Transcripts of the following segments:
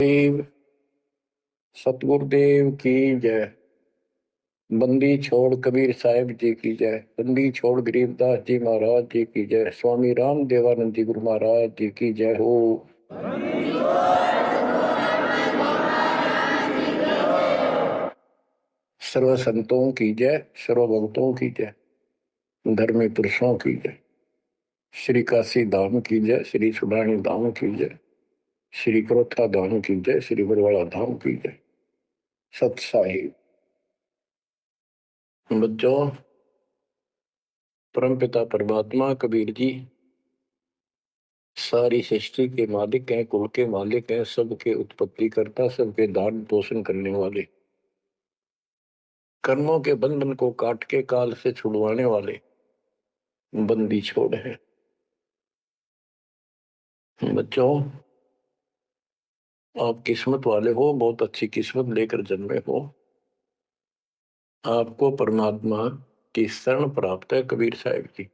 देव सतगुरुदेव की जय। बंदी छोड़ कबीर साहिब जी की जय। बंदी छोड़ गरीबदास जी महाराज जी की जय। स्वामी राम देवानंद जी गुरु महाराज जी की जय हो। सर्व संतों की जय, सर्व भक्तों की जय, धर्मी पुरुषों की जय। श्री काशी धाम की जय, श्री सुडानी धाम की जय, श्री क्रोथा धाम की जय, श्री बरवाड़ा धाम की जय। सत साहिब बच्चों, परमपिता परमात्मा कबीर जी सारी सृष्टि के मालिक हैं, कुल के मालिक हैं, सबके उत्पत्ति करता, सबके दान पोषण करने वाले, कर्मों के बंधन को काट के काल से छुड़वाने वाले बंदी छोड़ है। बच्चों, आप किस्मत वाले हो, बहुत अच्छी किस्मत लेकर जन्मे हो। आपको परमात्मा की शरण प्राप्त है कबीर साहिब की।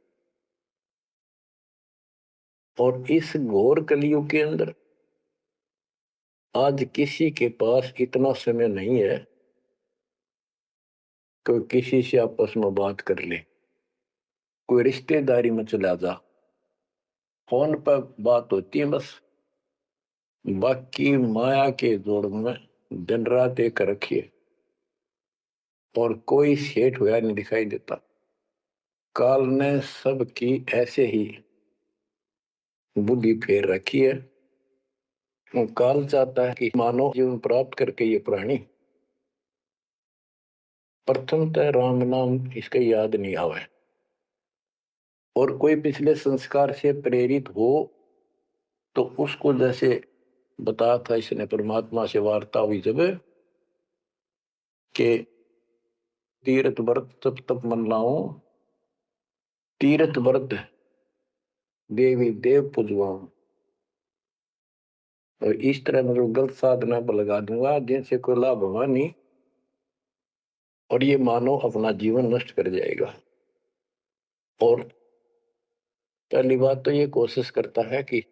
और इस घोर कलयुग के अंदर आज किसी के पास इतना समय नहीं है कि किसी से आपस में बात कर ले, कोई रिश्तेदारी में चला जा, फोन पर बात होती है बस। बाकी माया के जोड़ में दिन रात एक रखिए और कोई सेठ हुआ नहीं दिखाई देता। काल ने सबकी ऐसे ही बुद्धि फेर रखी है। काल चाहता है कि मानव जीवन प्राप्त करके ये प्राणी प्रथमतः राम नाम इसका याद नहीं आवे, और कोई पिछले संस्कार से प्रेरित हो तो उसको जैसे बताया था इसने परमात्मा से वार्ता हुई जब के तीर्थ व्रत तप तप मन लाऊं, तीर्थ व्रत देवी देव पुजवाऊं, और इस तरह मतलब गलत साधना पर लगा दूंगा जिनसे कोई लाभ होगा नहीं, और ये मानो अपना जीवन नष्ट कर जाएगा। और पहली बात तो ये कोशिश करता है कि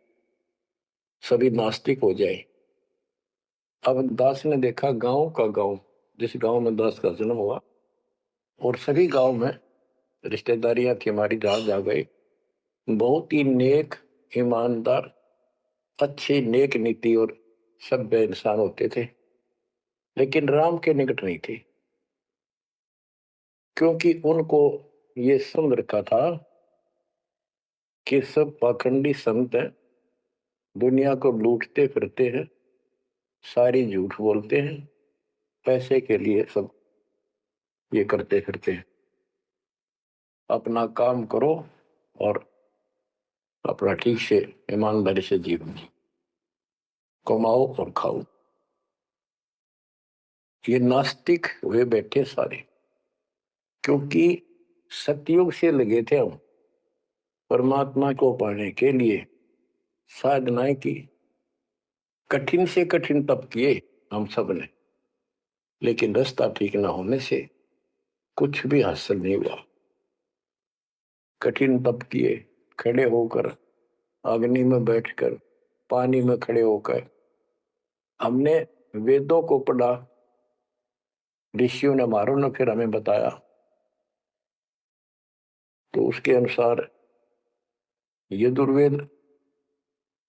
सभी नास्तिक हो जाए। अब दास ने देखा गांव का गांव, जिस गांव में दास का जन्म हुआ, और सभी गांव में रिश्तेदारियां थी हमारी, जहां जा गए बहुत ही नेक, ईमानदार, अच्छे, नेक नीति और सभ्य इंसान होते थे, लेकिन राम के निकट नहीं थे, क्योंकि उनको ये समझ रखा था कि सब पाखंडी संत हैं, दुनिया को लूटते फिरते हैं, सारी झूठ बोलते हैं, पैसे के लिए सब ये करते फिरते हैं। अपना काम करो और अपना ठीक से ईमानदारी से जीवन कमाओ और खाओ। ये नास्तिक हुए बैठे सारे, क्योंकि सतयुग से लगे थे हम परमात्मा को पाने के लिए, साधनाएं की, कठिन से कठिन तप किए हम सब ने, लेकिन रास्ता ठीक न होने से कुछ भी हासिल नहीं हुआ। कठिन तप किए, खड़े होकर, अग्नि में बैठकर, पानी में खड़े होकर, हमने वेदों को पढ़ा, ऋषियों ने मारो ने फिर हमें बताया, तो उसके अनुसार यजुर्वेद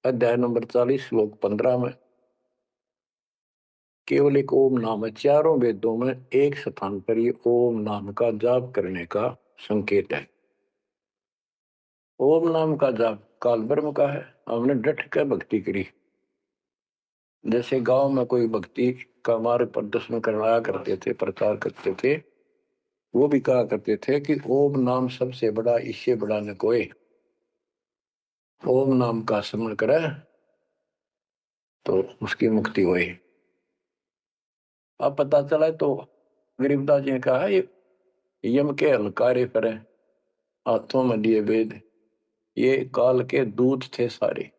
अध्याय नंबर 40 श्लोक 15 में केवल एक ओम नाम है। चारों वेदों में एक स्थान पर ये ओम नाम का जाप करने का संकेत है। ओम नाम का जाप काल ब्रह्म का है। हमने डट कर भक्ति करी। जैसे गांव में कोई भक्ति का मार्ग प्रदर्शन करवाया करते थे, प्रचार करते थे, वो भी कहा करते थे कि ओम नाम सबसे बड़ा, इससे बड़ा न कोई। ओम नाम का स्मरण करे तो उसकी मुक्ति हुई। अब पता चला तो गरीबदास जी ने कहा है ये यम के हलकारे करें, हाथों में लिए वेद, ये काल के दूत थे सारे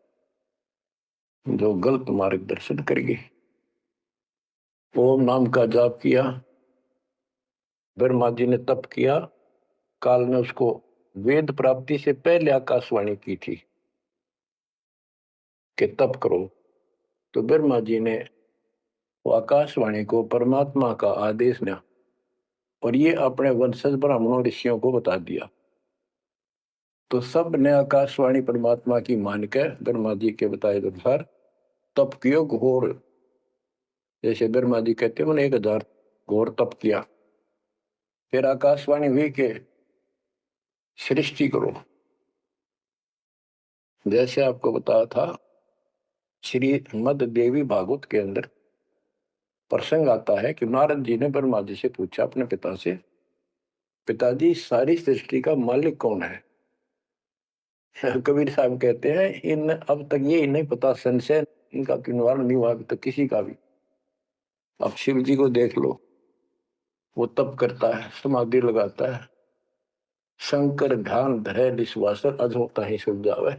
जो गलत मार्गदर्शन कर गए। ओम नाम का जाप किया, ब्रह्मा जी ने तप किया, काल ने उसको वेद प्राप्ति से पहले आकाशवाणी की थी कि तप करो, तो ब्रह्मा जी ने वो आकाशवाणी को परमात्मा का आदेश ना, और ये अपने वंशज ब्राह्मणों ऋषियों को बता दिया। तो सब ने आकाशवाणी परमात्मा की मानकर ब्रह्मा जी के बताए अनुसार तप कियो घोर। जैसे ब्रह्मा जी कहते हैं, उन्होंने 1000 घोर तप किया। फिर आकाशवाणी हुई के सृष्टि करो। जैसे आपको बताया था, श्री मद देवी भागवत के अंदर प्रसंग आता है कि नारद जी ने ब्रह्मा जी से पूछा अपने पिता से, पिताजी सारी सृष्टि का मालिक कौन है? कबीर साहब कहते हैं, इन अब तक ये नहीं पता, संशय इनका निवारण नहीं हुआ अभी तक किसी का भी। अब शिव जी को देख लो, वो तप करता है, समाधि लगाता है, शंकर ध्यान धरे विश्वासर अधोता ही सुल जावे।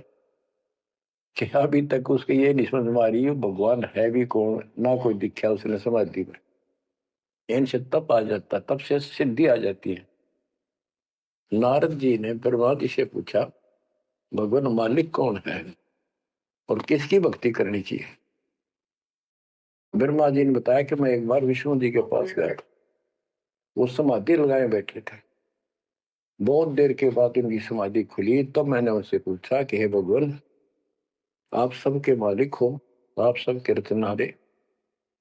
कि अभी तक उसके ये नहीं समझ में आ रही है भगवान है भी कौन, ना कोई दिखा उसने समाधि में। इनसे तप आ जाता, तब से सिद्धि आ जाती है। नारद जी ने ब्रह्मा जी से पूछा, भगवान मालिक कौन है और किसकी भक्ति करनी चाहिए? ब्रह्मा जी ने बताया कि मैं एक बार विष्णु जी के पास गया, वो समाधि लगाए बैठे थे। बहुत देर के बाद उनकी समाधि खुली, तब मैंने उनसे पूछा कि हे भगवान, आप सबके मालिक हो, आप सबके रचनारे,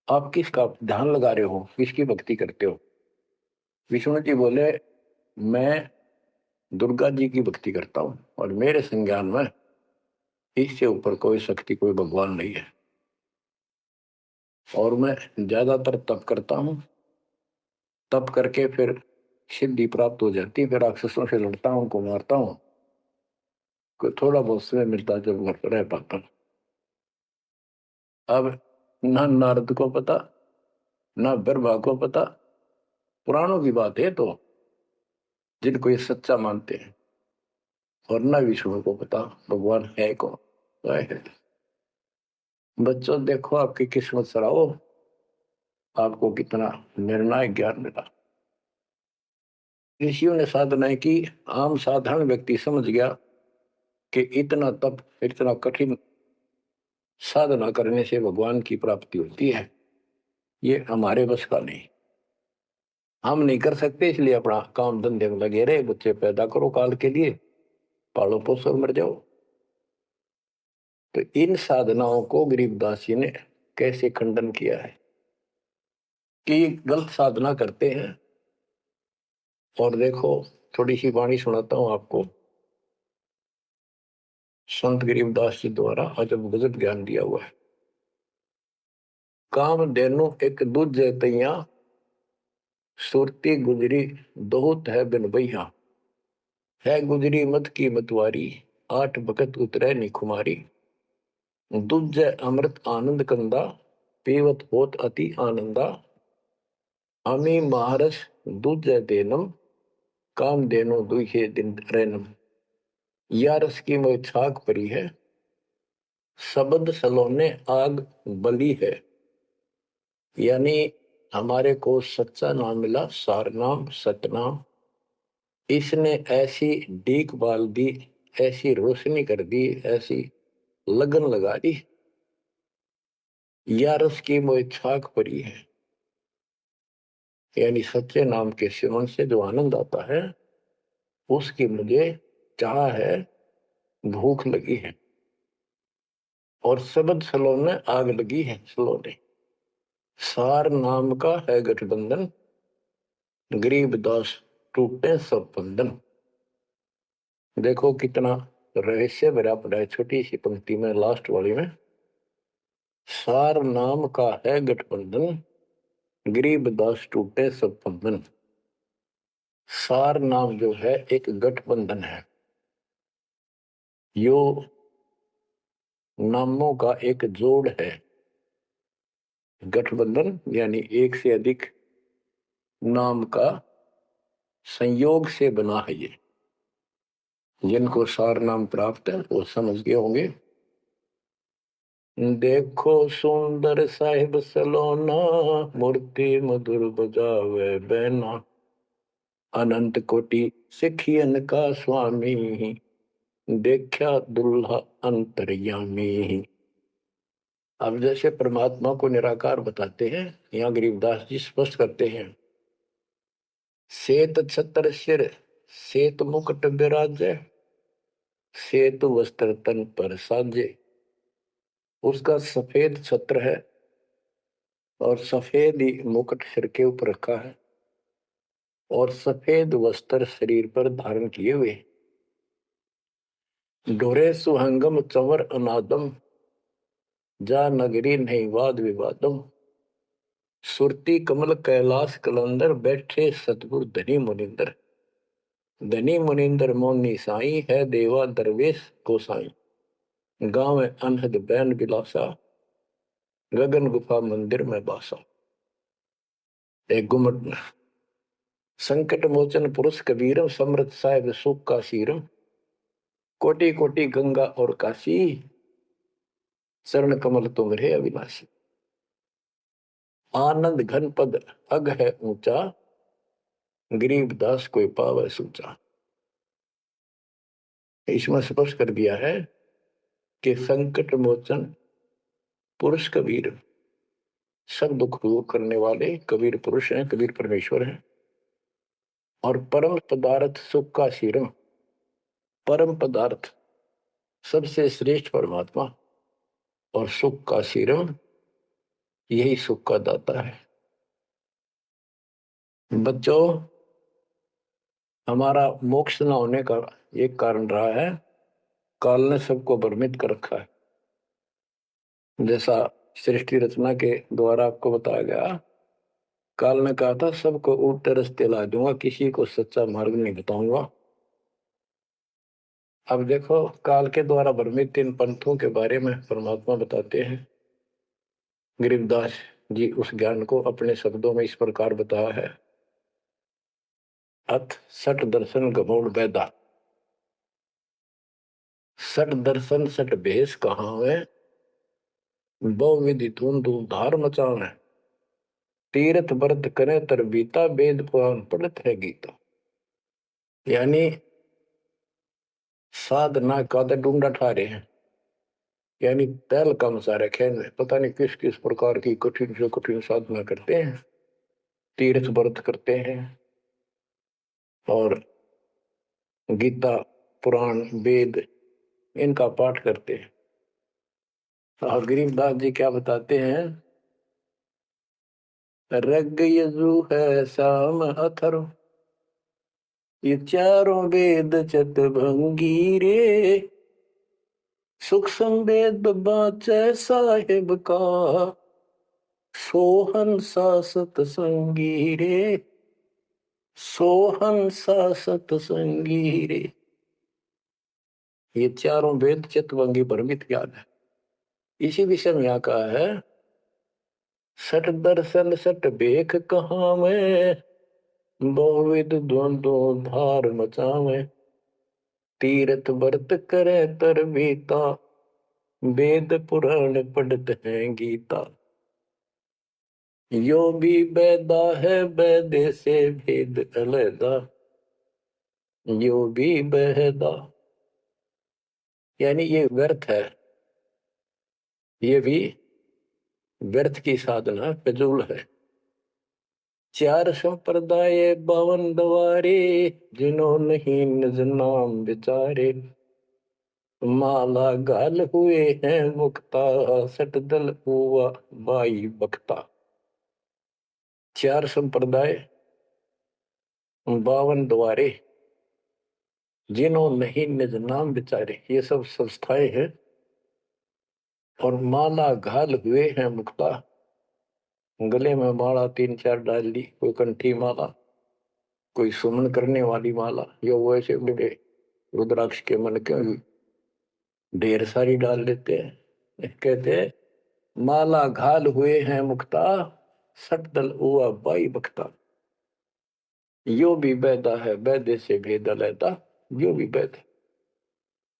आप किसका ध्यान लगा रहे हो, किसकी भक्ति करते हो? विष्णु जी बोले, मैं दुर्गा जी की भक्ति करता हूं और मेरे संज्ञान में इससे ऊपर कोई शक्ति, कोई भगवान नहीं है। और मैं ज्यादातर तप करता हूं, तप करके फिर सिद्धि प्राप्त हो जाती है, फिर राक्षसों से लड़ता हूं, उनको मारता हूं, कोई थोड़ा बहुत समय मिलता जब घर पर रह पाता हूं। अब ना नारद को पता, ना ब्रह्मा को पता, पुराणों की बात है तो, जिनको ये सच्चा मानते हैं, और ना विष्णु को पता भगवान है कौन। है। बच्चों देखो आपकी किस्मत सराहो, आपको कितना निर्णायक ज्ञान मिला। ऋषियों ने साधनाएं की, आम साधारण व्यक्ति समझ गया कि इतना तप, इतना कठिन साधना करने से भगवान की प्राप्ति होती है, ये हमारे बस का नहीं, हम नहीं कर सकते। इसलिए अपना काम धंधे में लगे रहे, बच्चे पैदा करो काल के लिए, पालो पोसो मर जाओ। तो इन साधनाओं को गरीबदास जी ने कैसे खंडन किया है कि गलत साधना करते हैं। और देखो, थोड़ी सी वाणी सुनाता हूं आपको, संत गरीबदास जी द्वारा अजब गजब ज्ञान दिया हुआ है। काम देनु एक दूजे तैया, सुरती गुजरी दोहत है बिन भैया। है गुजरी मत की मतवारी, 8 भगत उतरे निखुमारी। दूजे अमृत आनंद कंदा, पीवत होत अति आनंदा। अमी महारस दूजे देनम, काम देनो दुहे दिन रैनम। या रस की मोह छाक परी है, शब्द सलोने आग बली है। यानी हमारे को सच्चा नाम मिला, सार नाम, सतनाम। इसने ऐसी डीक बाल दी, ऐसी रोशनी कर दी, ऐसी लगन लगा दी। या रस की मोह छाक परी है, यानी सच्चे नाम के सेवन से जो आनंद आता है, उसकी मुझे चाह है, भूख लगी है। और शब्द सलोने आग लगी है, सलोने। सार नाम का है गठबंधन, गरीब दास टूटे सब बंधन। देखो कितना रहस्य भरा पड़ा है छोटी सी पंक्ति में, लास्ट वाली में। सार नाम का है गठबंधन, गरीब दास टूटे सब बंधन। सार नाम जो है एक गठबंधन है, यो नामों का एक जोड़ है। गठबंधन यानी एक से अधिक नाम का संयोग से बना है ये। जिनको सार नाम प्राप्त है वो समझ गए होंगे। देखो सुंदर साहिब सलोना, मूर्ति मधुर बजावे बैना। अनंत कोटि सिखियन का स्वामी, देखा दुल्हा अंतर्यामी। अब जैसे परमात्मा को निराकार बताते हैं, यहाँ गरीबदास जी स्पष्ट करते हैं, श्वेत छत्र सिर श्वेत मुकुट विराजे, श्वेत वस्त्र तन पर साजे। उसका सफेद छत्र है और सफेद ही मुकुट सिर के ऊपर रखा है और सफेद वस्त्र शरीर पर धारण किए हुए। डोरे सुहंगम चंवर अनादम, जा नगरी नहीं वाद विवादम। सुरती कमल कैलाश कलंदर, बैठे सतगुरु धनी मुनिंदर। धनी मुनिंदर मोनी साई, है देवा दरवेश गोसाई। गाँव अनहद बैन बिलासा, गगन गुफा मंदिर में बासा। एक गुमट संकट मोचन पुरुष कबीरम, समृत साहिब सुख का सीरम। कोटि कोटि गंगा और काशी, चरण कमल तुम्हारे अविनाशी। आनंद घन पद अग है ऊंचा, गरीब दास कोई पावे सूचा। इसमें स्पष्ट कर दिया है कि संकट मोचन पुरुष कबीर, सब दुख दूर करने वाले कबीर पुरुष हैं, कबीर परमेश्वर हैं। और परम पदार्थ सुख का सीरम, परम पदार्थ सबसे श्रेष्ठ परमात्मा और सुख का सीरम, यही सुख का दाता है। बच्चों, हमारा मोक्ष न होने का एक कारण रहा है, काल ने सबको भ्रमित कर रखा है। जैसा सृष्टि रचना के द्वारा आपको बताया गया, काल ने कहा था सबको उल्टे रास्ते ला दूंगा, किसी को सच्चा मार्ग नहीं बताऊंगा। अब देखो, काल के द्वारा भ्रमित इन पंथों के बारे में परमात्मा बताते हैं। गरीबदास जी उस ज्ञान को अपने शब्दों में इस प्रकार बताया है। अथ सठ दर्शन गमौड़ बैदा, सठ दर्शन सठ भेष कहाँ है, बहु विधि धूम धूम धार मचावे। तीर्थ व्रत करे तर बीता, वेद पुराण पढ़त है गीता। यानी साधना का तो ढूंढा ठा रहे हैं, यानी तैल कम सारे खेल में पता नहीं किस किस प्रकार की कठिन से कठिन साधना करते हैं, तीर्थ व्रत करते हैं और गीता पुराण वेद इनका पाठ करते हैं। और गरीबदास जी क्या बताते हैं, रग यजु है श्याम अथर्व, ये चारों वेद चतभंगी रे। सुख संवेद बाचे साहिब का, सोहन सा सतसंगी रे। सोहन सा सतसंगी रे। ये चारों वेद चितवंगी भ्रमित ज्ञान है। इसी विषय में यहाँ कहा है, सठ दर्शन सठ बेख कहाँ में, बहुविध द्वंद्व धार मचावे। तीर्थ व्रत करे तर बीता, वेद पुराण पढ़त है गीता। यो भी बैदा है बैदे से भेद अलैदा, यो भी बहदा। यानी ये व्यर्थ है, ये भी व्यर्थ की साधना फिजूल है। चार संप्रदाय बावन द्वारे, जिन्हों नहीं निज नाम विचारे। माला गाल हुए हैं मुक्ता, सट दल हुआ बाई बख्ता। चार संप्रदाय बावन द्वारे, जिन्हों नहीं निज नाम विचारे, ये सब संस्थाएं हैं। और माला घाल हुए हैं मुक्ता, गले में माला तीन चार डाल ली, कोई कंठी माला, कोई सुमन करने वाली माला, यो वैसे बड़े रुद्राक्ष के मन के ढेर सारी डाल लेते हैं। कहते हैं माला घाल हुए हैं मुक्ता, सट दल हुआ बाई बख्ता। यो भी बैदा है बैदे से भेद अलैदा, यो भी बैद है।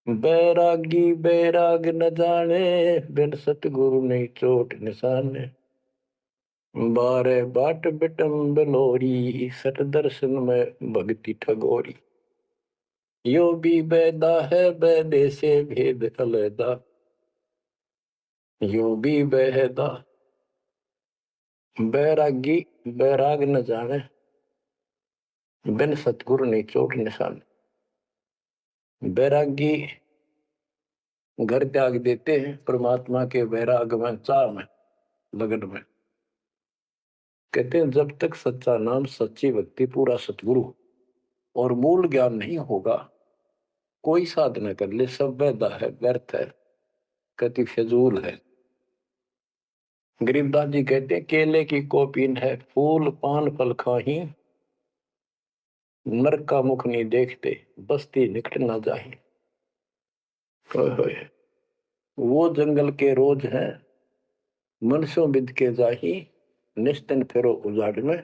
बैरागी बैराग न जाने, बिन सतगुरु नहीं चोट निशाने। बारे बाट बिटम बलोरी, सट दर्शन में भक्ति ठगोरी। यो भी बैदा है बैदे से भेद अलैदा, यो भी बेहदा बैरागी बैराग न जाने, बिन सतगुरु नहीं चोट निशान। बैरागी घर त्याग देते हैं परमात्मा के वैराग में, चाह में, लगन में। कहते हैं जब तक सच्चा नाम, सच्ची भक्ति, पूरा सतगुरु और मूल ज्ञान नहीं होगा, कोई साधना कर ले सब वैधा है, व्यर्थ है, कति फिजूल है। गरीबदास जी कहते हैं केले की कोपीन है, फूल पान फल खाही, नरक का मुख नहीं देखते, बस्ती निकट ना जाही। वो जंगल के रोज है, मनसों बिद के जाही, निस्तन फेरो उजाड़ में,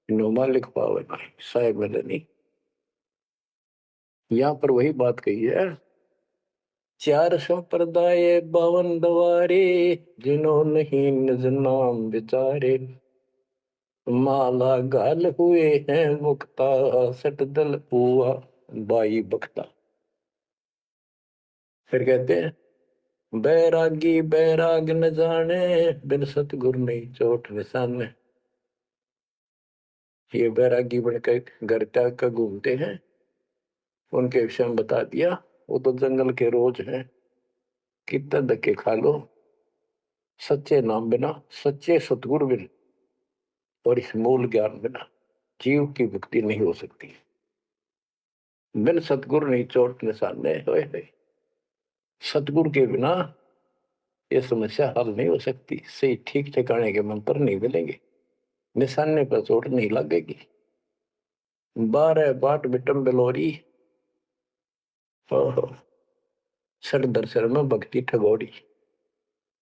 नोमा लिख पावे नहीं साहेब नहीं। यहाँ पर वही बात कही है, चार संप्रदाय बावन दवारे, जिन्हों नहीं निज नाम विचारे, माला गाल हुए हैं मुक्ता, सट दल हुआ बाई बख्ता। फिर कहते हैं बैरागी बैराग न जाने, बिन सतगुरु नहीं चोट निशान। ये बैरागी बनकर घर त्याग कर घूमते हैं, उनके विषय में बता दिया। वो तो जंगल के रोज हैं, कितना धक्के खा लो, सच्चे नाम बिना, सच्चे सतगुरु बिना और इस मूल ज्ञान बिना जीव की मुक्ति नहीं हो सकती। बिन सतगुरु नहीं चोट निशान। होए सतगुरु के बिना ये समस्या हल नहीं हो सकती। सही ठीक ठिकाने के मंत्र नहीं मिलेंगे, निशाने पर चोट नहीं लगेगी। 12 बाट बिटम बिलोरी, सठ दर्शन में भक्ति ठगोरी।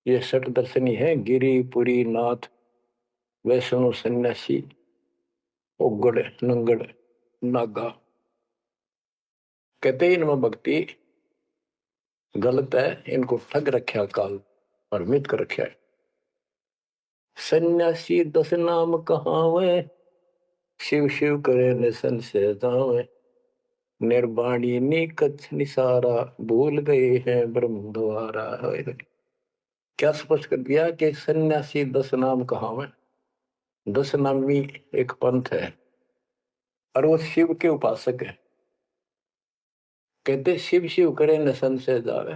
ये सठ दर्शनी है, गिरी पुरी नाथ वैष्णो सन्यासी उगड़ नंगड़ नागा। कहते इनमें भक्ति गलत है, इनको ठग रखा काल और मित कर रखा है। सन्यासी 10 नाम कहावे, शिव शिव करे निसन से जावे, निर्वाणी निकच निसारा, भूल गए हैं ब्रह्म द्वारा। क्या स्पष्ट कर दिया कि सन्यासी 10 नाम कहावे। 10 नामी एक पंथ है और वो शिव के उपासक है। कहते शिव शिव करे न संशय जावे।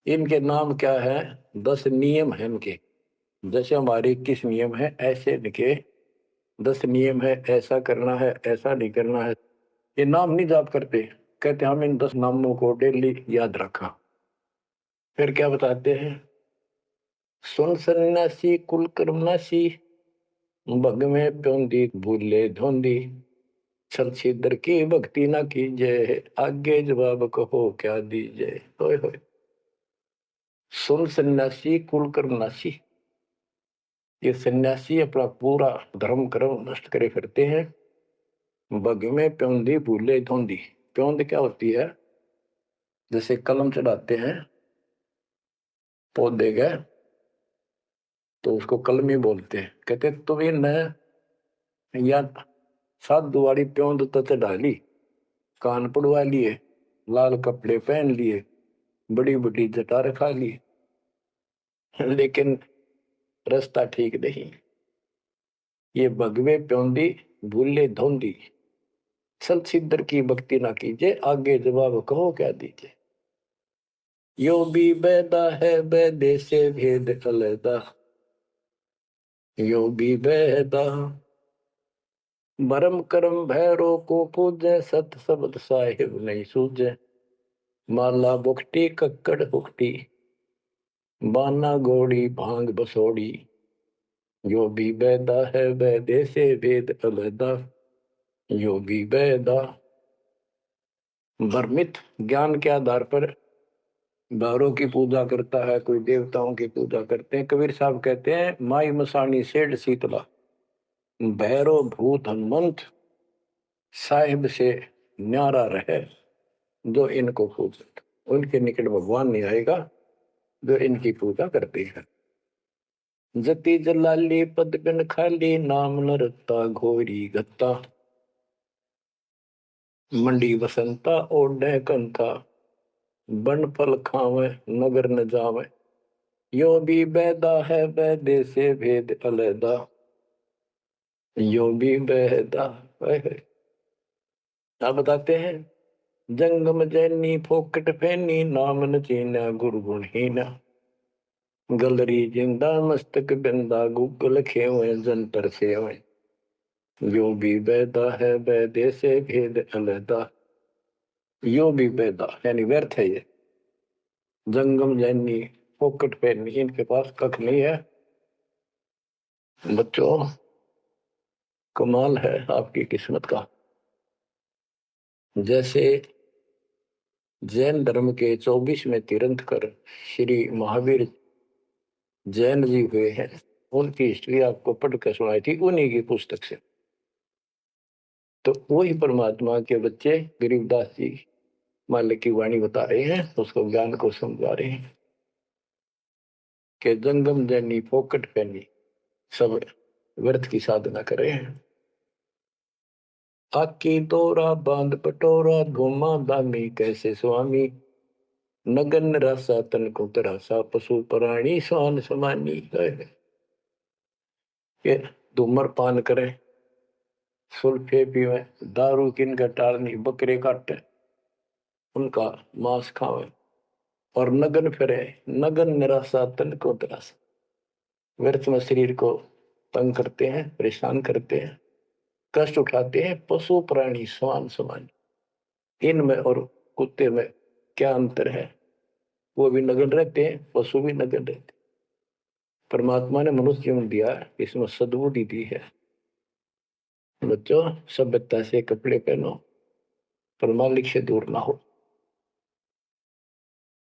इनके नाम क्या है? 10 नियम है इनके। जैसे हमारे 21 नियम है, ऐसे इनके 10 नियम है। ऐसा करना है, ऐसा नहीं करना है। ये नाम नहीं जाप करते, कहते हम इन 10 नामों को डेली याद रखा। फिर क्या बताते हैं? सुन सन्यासी कुल कर्मनाशी, भग में प्योंदी भूले धोंदी, छल छिद्र की भक्ति ना कीजिए, आगे जवाब कहो क्या दीजिए। होए होए। सुन सन्यासी कुल कर्मनाशी, ये सन्यासी अपना पूरा धर्म कर्म नष्ट करे फिरते हैं। बग में प्योंदी भूले धोंदी। प्योंद क्या होती है? जैसे कलम चढ़ाते हैं पौधे गए तो उसको कलमी बोलते हैं। कहते तुम इन या सात दुआरी प्योंद तो चढ़ा ली, कान पड़वा लिए, लाल कपड़े पहन लिए, बड़ी बड़ी जटा रखा ली, लेकिन रास्ता ठीक नहीं। ये भगवे प्योंदी भूले धोंदी, सल सिद्धर की भक्ति ना कीजिए, आगे जवाब कहो क्या दीजिए। यो भी बैदा है, बैदे से भेद अलैदा, यो भी बैदा। भरम कर्म भैरो को पूजे, सत शब्द साहिब नहीं सूझे, माला बुखटी कक्कड़ हुकटी, बाना घोड़ी भांग बसोड़ी, यो भी बैदा है, बैदे से भेद अलैदा, यो भी बैदा। भ्रमित ज्ञान के आधार पर भैरों की पूजा करता है, कोई देवताओं की पूजा करते हैं। कबीर साहब कहते हैं माई मसानी सेठ शीतला, भैरो भूत हनुमंत साहिब से न्यारा रहे जो इनको पूजे। उनके निकट भगवान नहीं आएगा जो इनकी पूजा करते हैं। जति जलाली पद बिन खाली, नाम न रत्ता घोरी गत्ता, मंडी बसंता ओढ़े कंथा, बन फल खावे नगर न जावे, यो भी बैदा है बैदे से भेद अलैदा, यो भी बैदा। आप बताते हैं, जंगम जैनी फोकट फैनी नाम न चीना गुरगुणहीना, गलरी जिंदा मस्तक बिंदा गूगल खेवे जंतर सेवे, यो भी बैदा है बैदे से भेद अलैदा, यो भी बैदा यानी व्यर्थ है ये। जंगम जैनी फोकट फैनी, इनके पास कख नहीं है। बच्चों, कमाल है आपकी किस्मत का। जैसे जैन धर्म के 24वें तीर्थंकर श्री महावीर जैन जी हुए हैं, उनकी हिस्ट्री आपको पढ़कर सुनाई थी उन्हीं की पुस्तक से। तो वही परमात्मा के बच्चे गरीबदास जी मालिक की वाणी बता रहे हैं, उसको ज्ञान को समझा रहे हैं कि जंगम जैनी फोकट फैनी सब व्यर्थ की साधना कर रहे हैं। आकी तोरा बांध पटोरा घुमा दामी कैसे स्वामी, नगन रासा तन को तरासा पशु प्राणी स्वान समानी है। ये धूम्रपान करें, सुल्फे पीवे, दारू किन टालनी, बकरे काटे, उनका मांस खावे और नगन फिरे, नगन निराशा तन को तरासा, व्यर्थ में शरीर को तंग करते हैं, परेशान करते हैं, कष्ट उठाते हैं। पशु प्राणी समान समान, इनमें और कुत्ते में क्या अंतर है? वो भी नगन रहते हैं, पशु भी नगन रहते हैं। परमात्मा ने मनुष्य जीवन दिया, इसमें सद्बुद्धि दी है। बच्चों, सभ्यता से कपड़े पहनो, पर मालिक से दूर ना हो।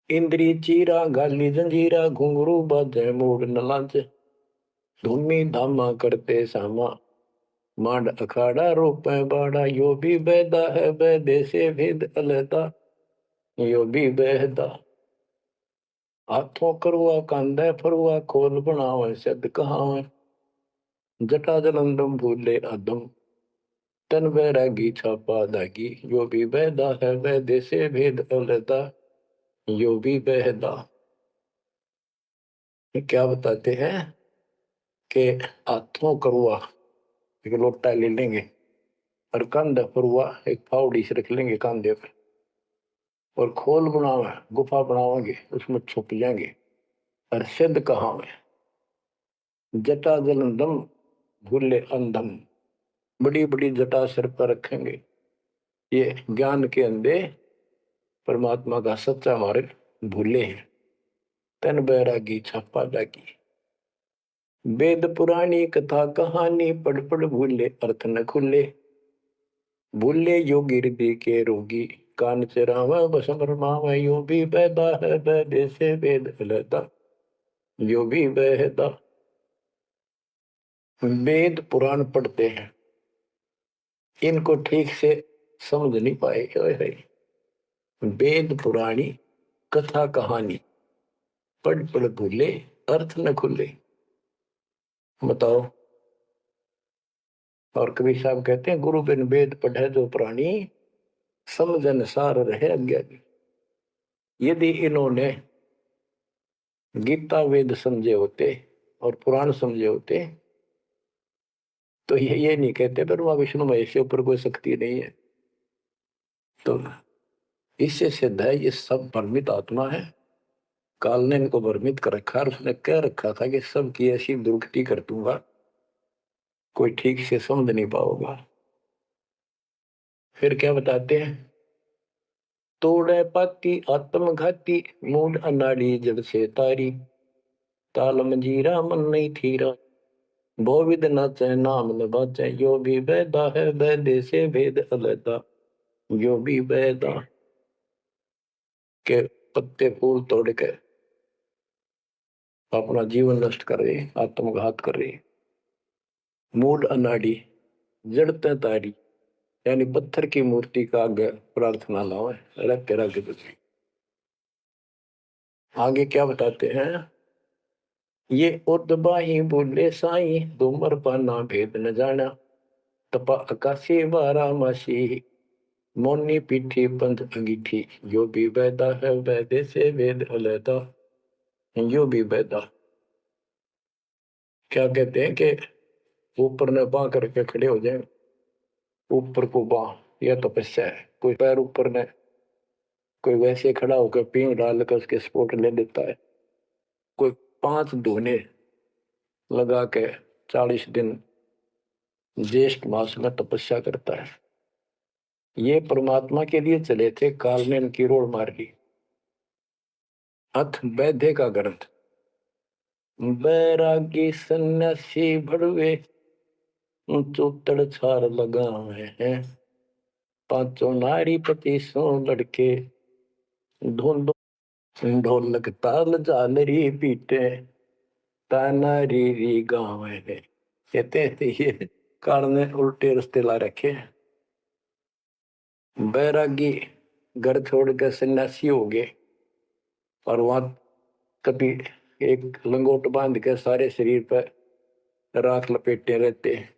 इंद्री चीरा गाली जंजीरा घुंघरू बाजे मूड न लांचे, धूमी धामा करते सामा मांड अखाड़ा रोपे बाड़ा, यो भी बैदा है बैदे से भेद अलैदा, यो भी बैदा। हाथों करुआ कांधे फरुआ खोल बनावे सद कहावे, जटा जलंदम भूले अदम तन बैरागी छापा दागी, यो भी बैदा है बैदे से भेद अलैदा, यो भी बैदा। क्या बताते हैं कि हाथों करुआ एक लोटा ले लेंगे और कंधा फरुआ एक फावड़ी से रख लेंगे कंधे पे, और खोल बनावे गुफा बनावांगे, उसमें छुप जाएंगे। और सिद्ध कहाँ में, जटा जलंदम भूले अंधम, बड़ी बड़ी जटा सिर पर रखेंगे। ये ज्ञान के अंधे परमात्मा का सच्चा मार्ग भूले हैं। तन बैरागी छापा जागी, वेद पुरानी कथा कहानी पढ़ पढ़ भूले अर्थ न खुले, भूले योगी हृदय के रोगी कान चरावा बसम रमावा, यो भी बैदा है बैदे से वेद अलैदा, यो भी बैदा। वेद पुराण पढ़ते हैं, इनको ठीक से समझ नहीं पाए। वेद पुराणी कथा कहानी पढ़ पढ़ भूले अर्थ न खुले। बताओ। और कबीर साहब कहते हैं, गुरु बिन वेद पढ़े जो प्राणी, समझन सार रहे अज्ञानी। यदि इन्होंने गीता वेद समझे होते और पुराण समझे होते तो ये नहीं कहते ब्रह्मा विष्णु महेश के ऊपर कोई शक्ति नहीं है। तो इससे सिद्ध है ये सब भ्रमित आत्मा है। काल ने इनको भ्रमित कर रखा है, उसने कह रखा था कि सबकी ऐसी दुर्गति कर दूंगा, कोई ठीक से समझ नहीं पाओगा। फिर क्या बताते हैं, तोड़े पाती आत्मघाती मूड अनाड़ी जड़ से तारी, ताल मंजीरा मन नहीं थीरा, बहुविध नाचे नाम न बाचे, यो भी बैदा है बैदे से भेद अलैदा, यो भी बैदा। के पत्ते फूल तोड़ के अपना जीवन नष्ट कर रहे, आत्मघात कर रहे। मूड अनाड़ी जड़ते तारी, यानी पत्थर की मूर्ति का आगे प्रार्थना लाओ, रख के रख दे। आगे क्या बताते हैं, ये उदबाही बोले साई धूमर पाना भेद न जाना, तपा आकाशी बारा मासी मोनी पीठी पंथ अंगीठी, यो भी बैदा है बैदे से वेद अलैदा, यो भी बेदा। क्या कहते हैं कि ऊपर ने बां करके खड़े हो जाए, ऊपर को बां, यह तपस्या है। कोई पैर ऊपर ने, कोई वैसे खड़ा होकर पींग डाल कर उसके स्पोर्ट ले लेता है, कोई 5 धोने लगा के 40 दिन ज्येष्ठ मास में तपस्या करता है। ये परमात्मा के लिए चले थे, काल ने इनकी रोड मार ली। अथ वैद्य का ग्रंथ, बैरागी सन्यासी भड़वे चौतड़ छार लगावे हैं, पांचों नारी 25 लड़के, ढोल ढोलक ताल झालरी पीटे, ताना री री गाँव है। कहते हैं ये काल ने उल्टे रास्ते ला रखे हैं। बैरागी घर छोड़ के सन्यासी हो गए, और वहां कभी एक लंगोट बांध के सारे शरीर पर राख लपेटे रहते हैं,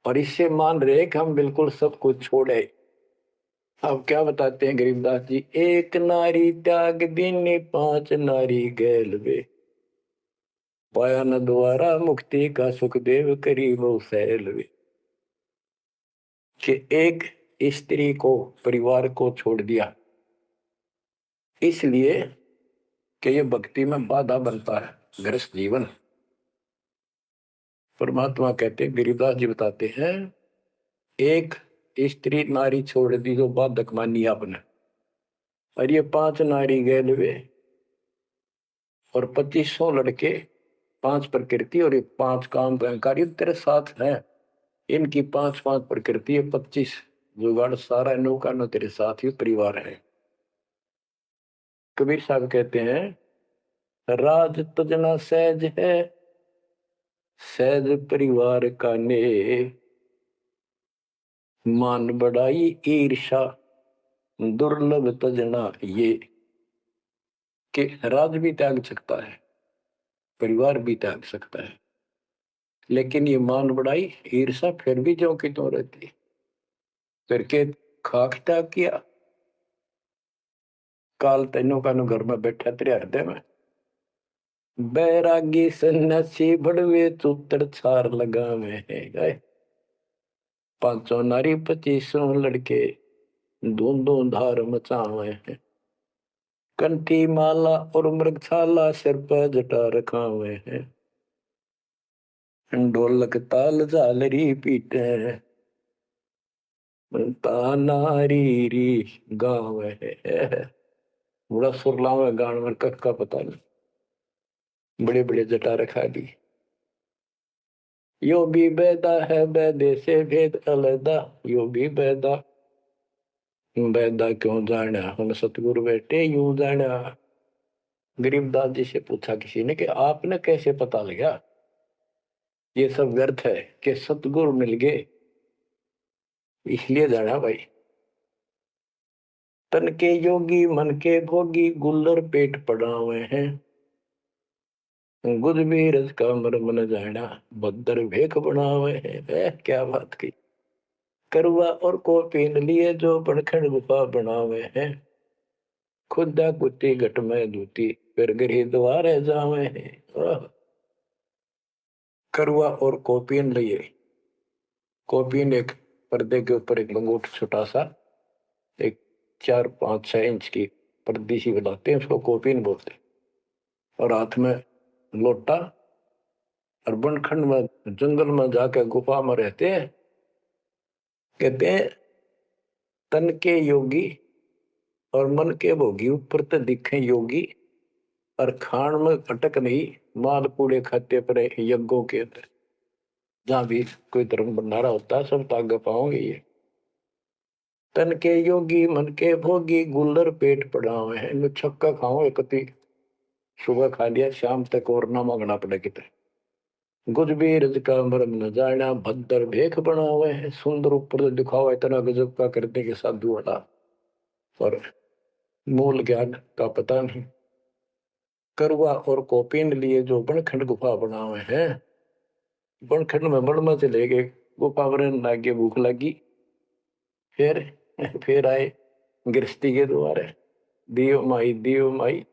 और इससे मान रहे कि हम बिल्कुल सब कुछ छोड़े। अब क्या बताते हैं गरीबदास जी, एक नारी त्याग दीनी 5 नारी गैल वे, पाया न द्वारा मुक्ति का सुखदेव करी वो सैल वे। कि एक स्त्री को, परिवार को छोड़ दिया इसलिए कि ये भक्ति में बाधा बनता है गृहस्थ जीवन। परमात्मा कहते, गरीबदास जी बताते हैं, एक स्त्री नारी छोड़ दी जो बाधक मानी आपने, और ये 5 नारी गैल वे, और 2500 लड़के, 5 प्रकृति और ये 5 काम कार्य तेरे साथ है। इनकी 5-5 प्रकृति है, 25 जुगाड़, सारा नौका न तेरे साथ ही परिवार है। कबीर साहब कहते हैं, राज तजना सहज है, सहज परिवार का ने, मान बढ़ाई ईर्षा दुर्लभ तजना ये। कि राज भी त्याग सकता है, परिवार भी त्याग सकता है, लेकिन ये मान बढ़ाई ईर्षा फिर भी जो कि तो रहती। फिर के खाक त्याग किया, काल तेनों का घर में बैठा तेरे हृदय में। बैरागी सन्यासी भड़वे चूतर छार लगावे है, 500 नारी 2500 लड़के, धूंधों धार मचावे हैं, कंठी माला और मृगशाला सिर पर जटा रखावे हैं, ढोलक ताल झालरी पीटे, तानारी री गाँव है। बड़ा सुरलावा गान में कख का पता नहीं, बड़े बड़े जटा रखा दी। यो भी बैदा है, बैदे से भेद अलदा, यो भी बैदा, बैदा क्यों जाना हम सतगुरु बेटे यूं जाना। गरीबदास जी से पूछा किसी ने कि आपने कैसे पता लगा ये सब व्यर्थ है, कि सतगुरु मिल गए इसलिए जाना भाई। तन के योगी मन के भोगी, गुल्लर पेट पड़ावे हैं, गुज भी रस का मर्म न जाना, भद्र भेख बनावे हैं। क्या बात की। करुआ और को पीन लिए जो बड़खड़ गुफा बनावे हैं, खुदा कुत्ती घट में दूती, फिर गृह द्वारे जावे हैं। करुआ और कोपीन लिए, कोपीन एक पर्दे के ऊपर एक लंगोट छोटा सा, एक 4-5-6 इंच की पर्दी सी बनाते हैं, उसको कोपीन बोलते हैं, और हाथ में लोटा, और बनखंड में जंगल में जाकर गुफा में रहते हैं। कहते हैं तन के योगी और मन के भोगी, ऊपर तो दिखे योगी, और खान में अटक नहीं, माल कूड़े खाते पर यज्ञों के अंदर जहां भी कोई धर्म भंडारा होता है सब तागे पाओगे ये। तन के योगी मन के भोगी, गुल्लर पेट पड़ावे हैं, इनमें छक्का खाओ एक, सुबह खा लिया शाम तक और ना मांगना पड़े कितने। गुज भी रज का मरम न जाना, भद्र भेख बनावे हैं, सुंदर ऊपर तो दिखावा इतना गजब का करने के साधु वाला, और मूल ज्ञान का पता नहीं। करुआ और कोपीन लिए जो बनखंड गुफा बनावे हैं, बनखंड में बड़ में चले गए, गुफा बनने लागे, भूख लगी, फिर फिर आए गृहस्थी के द्वारे, दियो माई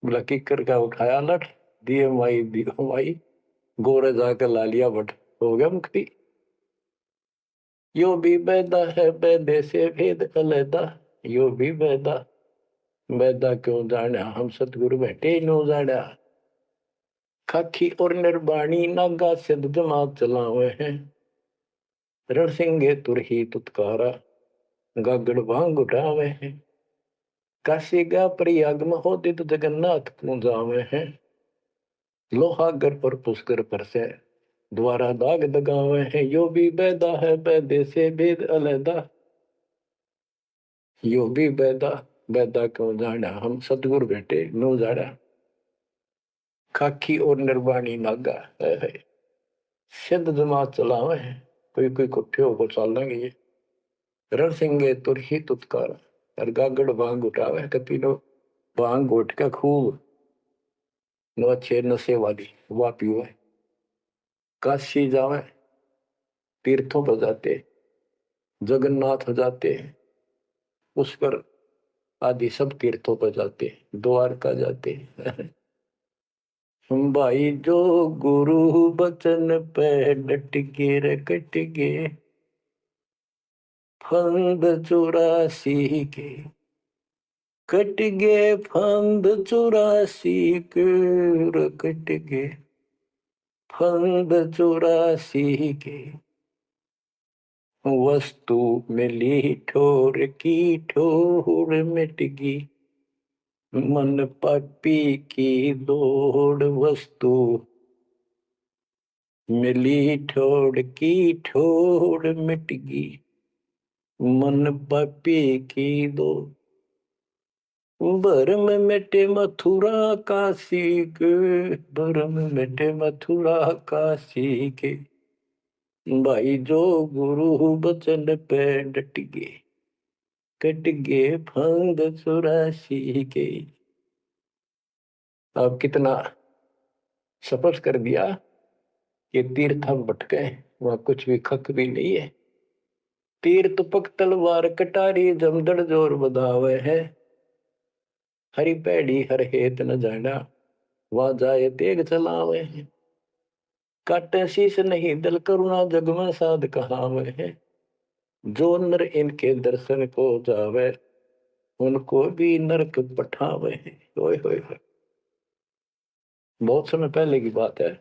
बोला किकर का उठाया लठ, दिए माई गोरे जाकर ला लिया बट, हो गया मुक्ति। यो भी बैदा है बैदे से भेद अलैदा, यो भी बैदा, बैदा क्यों जाना हम सतगुरु बैठे नो जाना। खाखी और निर्वाणी नागा सिद्ध जमात चलावे हैं, रणसिंगे तुरही तुतकारा, गागड़ भांग उठावे हैं। काशी गा प्रयाग महोदित जगन्नाथ पूजावे हैं, लोहागर पर पुष्कर पर से द्वारा दाग दगावे हैं। यो भी बैदा है बैदे से भेद अलैदा, यो भी बैदा, बैदा क्यों जाना हम सतगुरु बेटे नो जाना। खाकी और निर्वाणी नागा है सिद्ध जमात चलावे हैं, कोई कोई कुट्ठे होकर चल लेंगे ये। रण सिंगे तुर ही तुतकार, और गागड़ भांग उठावे कति नो, भांग उठ का खूब नो अच्छे नशे वाली वह पीवे। काशी जावे, तीर्थों पर जाते, जगन्नाथ हो जाते, पुष्कर आदि सब तीर्थों पर जाते, द्वारका जाते। भाई जो गुरु बचन पे डट गे रे कट गे, फंद 84 के कट गे, फंद 84 के कट गे, फंद 84 के। वस्तु मिली ठोर की ठोर मिट गई, मन पापी की दौड़। वस्तु मिली ठोर की ठोर मिट गई, मन पापी की दौड़। भरम मिटे मथुरा काशी के, भरम मिटे मथुरा काशी के। भाई जो गुरु बचन पे डट गए, कट गए फंद 84 के। अब कितना सफर कर दिया कि तीर्थ हम भटके, वहां कुछ भी खक भी नहीं है। तीर्थ पक तलवार कटारी जमदड़ जोर बधावे है, हरी पैड़ी हर हेत न जाना, वहां जाए तेग चलावे है। काटे शीश नहीं दल करुणा जग में साध कहावे है, जो नर इनके दर्शन को जावे, उनको भी नरक पठावे है। ओए होए होए, बहुत समय पहले की बात है।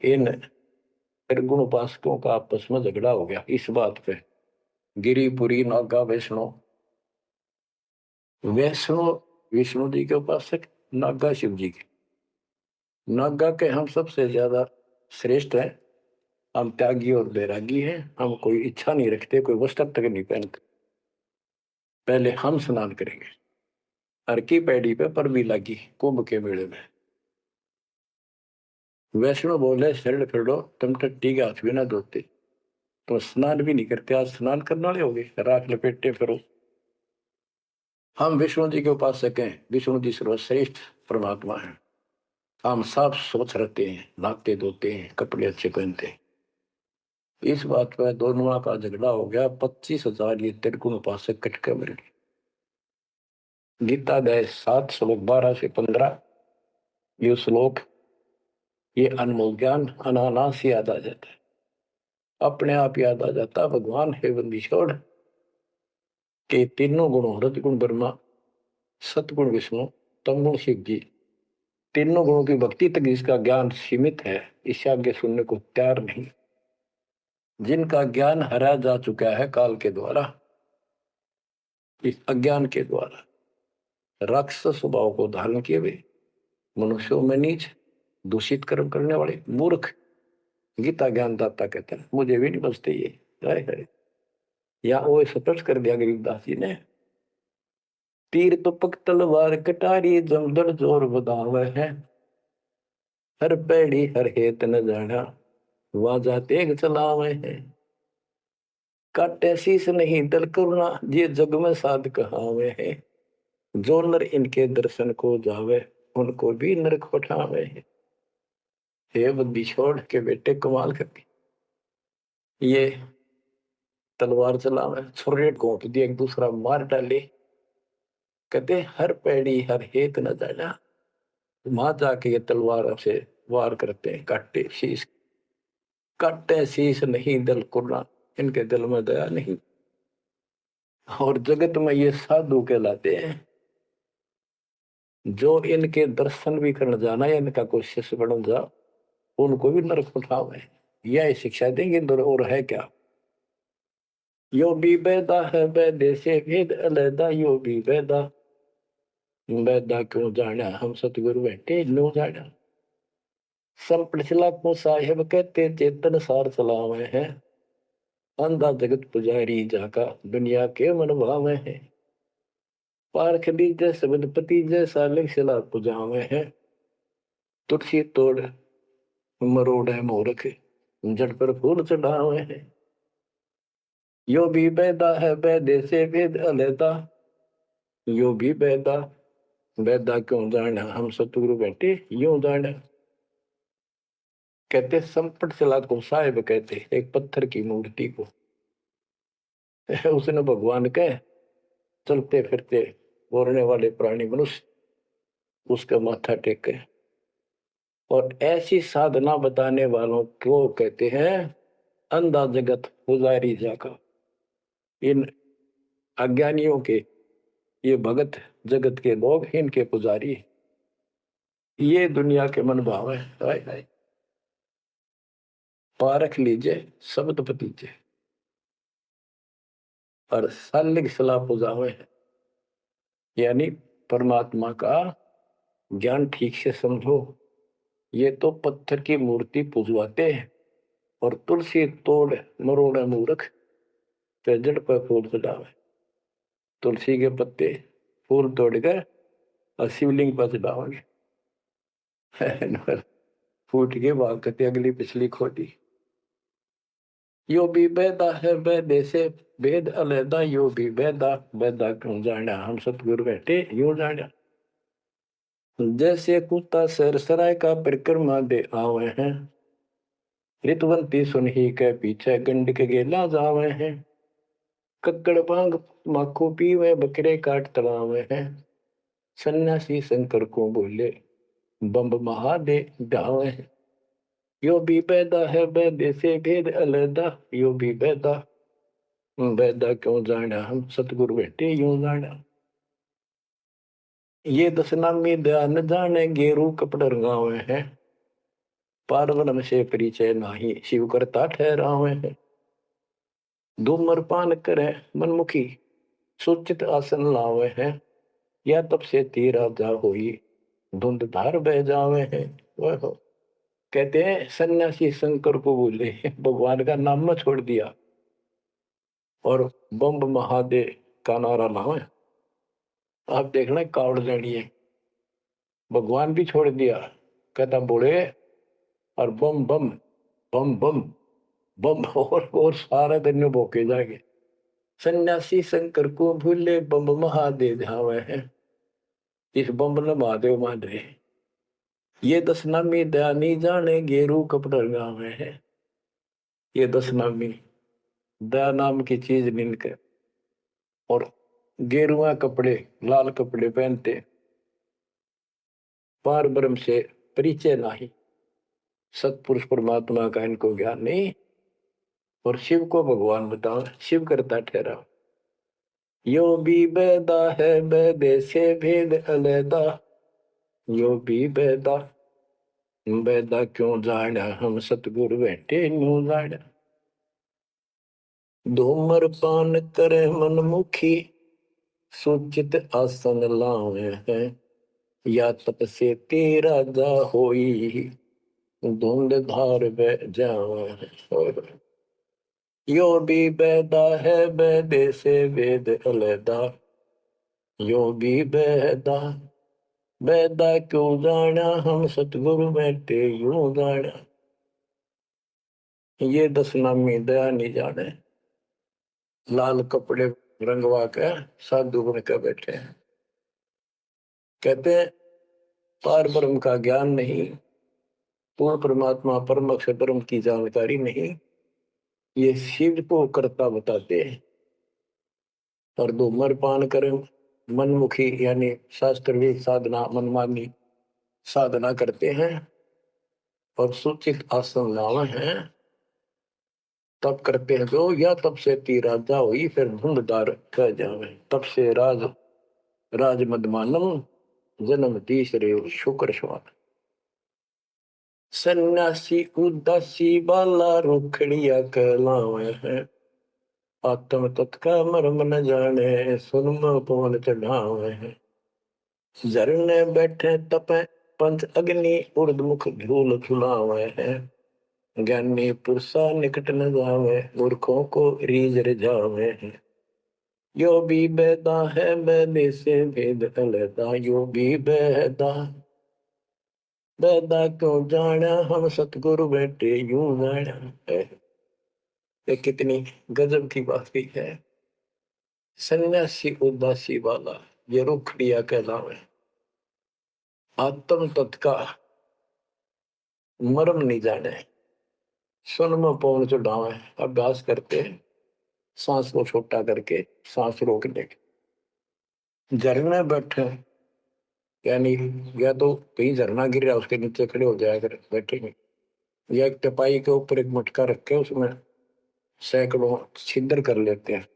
इन निर्गुण उपासकों का आपस में झगड़ा हो गया इस बात पे। गिरिपुरी नागा वैष्णो, वैष्णो विष्णु जी के उपासक, नागा शिव जी के। नागा के हम सबसे ज्यादा श्रेष्ठ हैं, हम त्यागी और बैरागी हैं, हम कोई इच्छा नहीं रखते, कोई वस्त्र तक नहीं पहनते। पहले हम स्नान करेंगे। हर की पैड़ी पे पर भी लगी कुंभ के मेले में। वैष्णो बोले शरण फिरो, तुम टट्टी के हाथ भी ना धोते, तो स्नान भी नहीं करते, आज स्नान करने वाले हो गए, राख लपेटे फिरो। हम विष्णु जी के उपासक हैं, विष्णु जी सर्वश्रेष्ठ परमात्मा है। हम साफ स्वच्छ रहते हैं, नहाते धोते हैं, कपड़े अच्छे पहनते हैं। इस बात पर दोनों का झगड़ा हो गया। 25,000 ये त्रिगुण उपासक कटके मर गए। गीता अध्याय 7 श्लोक 12 से 15 ये श्लोक, ये अनमोल ज्ञान अनायास याद आ जाता है, अपने आप याद आ जाता। भगवान है बंदी छोड़ के तीनों गुणों, रजगुण ब्रह्मा, सतगुण विष्णु, तमगुण शिव जी, तीनों गुणों की भक्ति तक जिसका ज्ञान सीमित है, इससे आगे सुनने को तैयार नहीं। जिनका ज्ञान हरा जा चुका है काल के द्वारा, इस अज्ञान के द्वारा, राक्षस स्वभाव को धारण किए हुए, मनुष्यों में नीच, दूषित कर्म करने वाले मूर्ख, गीता ज्ञान दाता कहते हैं, मुझे भी नहीं बचते ये। या वो स्पष्ट कर दिया गरीबदास जी ने, तीर तो पक तलवार कटारी जमदड़ जोर बधावे है, हर पैड़ी हर हेत न जाना, वाजा तेग चलावे है। काटे शीस नहीं दल करुणा, ये जग में साध कहावे है, जो नर इनके दर्शन को जावे, उनको भी नरक पठावे है। हे बुद्धि छोड़ के बेटे कमाल करके ये तलवार चलावे, छुरे घोंप दिए, एक दूसरा मार डाले। कहते हर पैड़ी हर हेत न जाना, वहां जाके ये तलवार से वार करते हैं, काटे शीश नहीं दिल कुर्रा, इनके दिल में दया नहीं। और जगत में ये साधु कहलाते हैं, जो इनके दर्शन भी करने जाना या इनका कोई शिष्य बन जा, उनको भी नरक उठावे, यह शिक्षा देंगे इंद्र। और है क्या? यो भी बेदा है बेदे से भेद अलैदा, यो भी बेदा, बेदा क्यों जाना हम सतगुरु बैठे नो जाना। संपड़िछला को साहेब कहते चेतन सार चलावे हैं, अंधा जगत पुजारी जाका दुनिया के मन भावे हैं। पारख दीजय सबदपति जैसा लिखला पुजावे हैं, तुलसी तोड़ मरोड़ है मूर्ख, जड़ पर फूल चढ़ावे हैं। यो भी बेदा है बेदे से भेद अलैदा, यो भी बेदा, बेदा क्यों जाना हम सतगुरु बैठे यूं जाना। कहते संपट चला को साहेब कहते एक पत्थर की मूर्ति को, उसने भगवान के चलते फिरते बोलने वाले प्राणी मनुष्य उसका माथा टेके। और ऐसी साधना बताने वालों को कहते हैं अंधा जगत पुजारी जाका। इन अज्ञानियों के ये भगत जगत के लोग, इनके पुजारी, ये दुनिया के मन भाव है। हाय हाय, पारख लीजिए शब्द पतीजे और सालिक सलाह पुजावे है, यानी परमात्मा का ज्ञान ठीक से समझो। ये तो पत्थर की मूर्ति पुजवाते हैं और तुलसी तोड़ मरोड़ मूर्ख, तो जड़ पर फूल चढ़ावे। तुलसी के पत्ते फूल तोड़कर और शिवलिंग पर चढ़ाओगे, फूट के भाग करते अगली पिछली खोटी। यो भी बेदा है बेदे से भेद अलैदा, यो भी बेदा, बेदा क्यों जाना हम सतगुरु बैठे यूं जाना। जैसे कुत्ता सर सराय का परिक्रमा दे आवे हैं, ऋतवंती सुन ही के पीछे गंड के गेला जावे हैं। कक्कड़ भांग माखो पीवे बकरे काट तलावे हैं, सन्यासी शंकर को बोले बम्ब महादे डावे हैं। यो भी बेदा है बेदे से भेद अलैदा, यो भी बेदा, बेदा क्यों जाना हम सतगुरु बैठे यूं जाना। ये दशनामी ध्यान जाने गेरू कपड़ रंगावे हैं, पार्वनम से परिचय नाही शिव करता ठहरावे हैं। धूम्रपान करे मनमुखी सूचित आसन लावे हैं, या तब से तीरा जा होई धुंध धार बह जावे हैं। वह कहते हैं सन्यासी शंकर को बोले भगवान का नाम में छोड़ दिया और बम्ब महादेव का नारा लावे। आप देखना कावड़ लेनी है, भगवान भी छोड़ दिया, कहता बोले और बम बम बम बम बम, और सारा दिन भोके जाएंगे। सन्यासी शंकर को भूले बम महादेव धावे हैं, इस बम ने महादेव मान रहे। ये दशनामी दयानी जाने गेरू कपड़ा गावे है, ये दशनामी दया नाम की चीज मिलकर और गेरुआ कपड़े लाल कपड़े पहनते, पार ब्रह्म से परिचय नहीं, सतपुरुष परमात्मा का इनको ज्ञान नहीं, और शिव को भगवान बताओ शिव करता ठहरा। यो भी बेदा है बेदे से भेद अलैदा, यो भी बेदा, बेदा क्यों जाना हम सतगुरु बैठे न्यू जाना। धूम्रपान करे मनमुखी सूचित आसन लावे हैं, या तप से तेरा जा होई धुंध धार बह जावे हैं। यो भी बेदा है बेदे से वेद अलैदा, यो भी बेदा, बेदा क्यों जाना हम सतगुरु बैठे यूं जाना। ये दशनामी दया नहीं जाने, लाल कपड़े रंगवा के साधु बन के बैठे हैं। कहते हैं पार ब्रह्म का ज्ञान नहीं, पूर्ण परमात्मा परम अक्षर ब्रह्म की जानकारी नहीं, ये शिव को करता बताते हैं। और धूम्रपान करें मनमुखी यानी शास्त्र साधना मनमानी साधना करते हैं और सूचित आसन लावे हैं, तब करते हैं जो, या तब से ती राजा हुई फिर धुंधदार कह जावे, तब से राज मदमानम जन्म तीसरे शुक्र स्वाद। सन्यासी उदासी बाला रोखड़िया कहलावे हैं, आत्म तत्का मर्म न जाने सुनम पवन चढ़ावे हैं। झरने बैठे तपे पंच अग्नि उर्दमुख धूल खिलावे हैं, ज्ञानी पुरुषा निकट न जावे मूर्खों को रीझ रिझावे हैं। यो भी बेदा है बेदे से भेद अलहदा, यो भी बेदा बेदा क्यों जाना हम सतगुरु बैठे यूं जाना है। ये कितनी गजब की बात की है। सन्यासी उदासी वाला ये रुखड़िया कहलावे, आत्म तत्का मर्म नहीं जाने, सुन में पौन चढ़ावे। अभ्यास करते सांस को छोटा करके सांस रोकने के। झरने बैठे यानी या तो कहीं झरना गिर रहा उसके नीचे खड़े हो जाया कर बैठेंगे, या एक टपाई के ऊपर एक मटका रख के उसमें सैकड़ों छिद्र कर लेते हैं।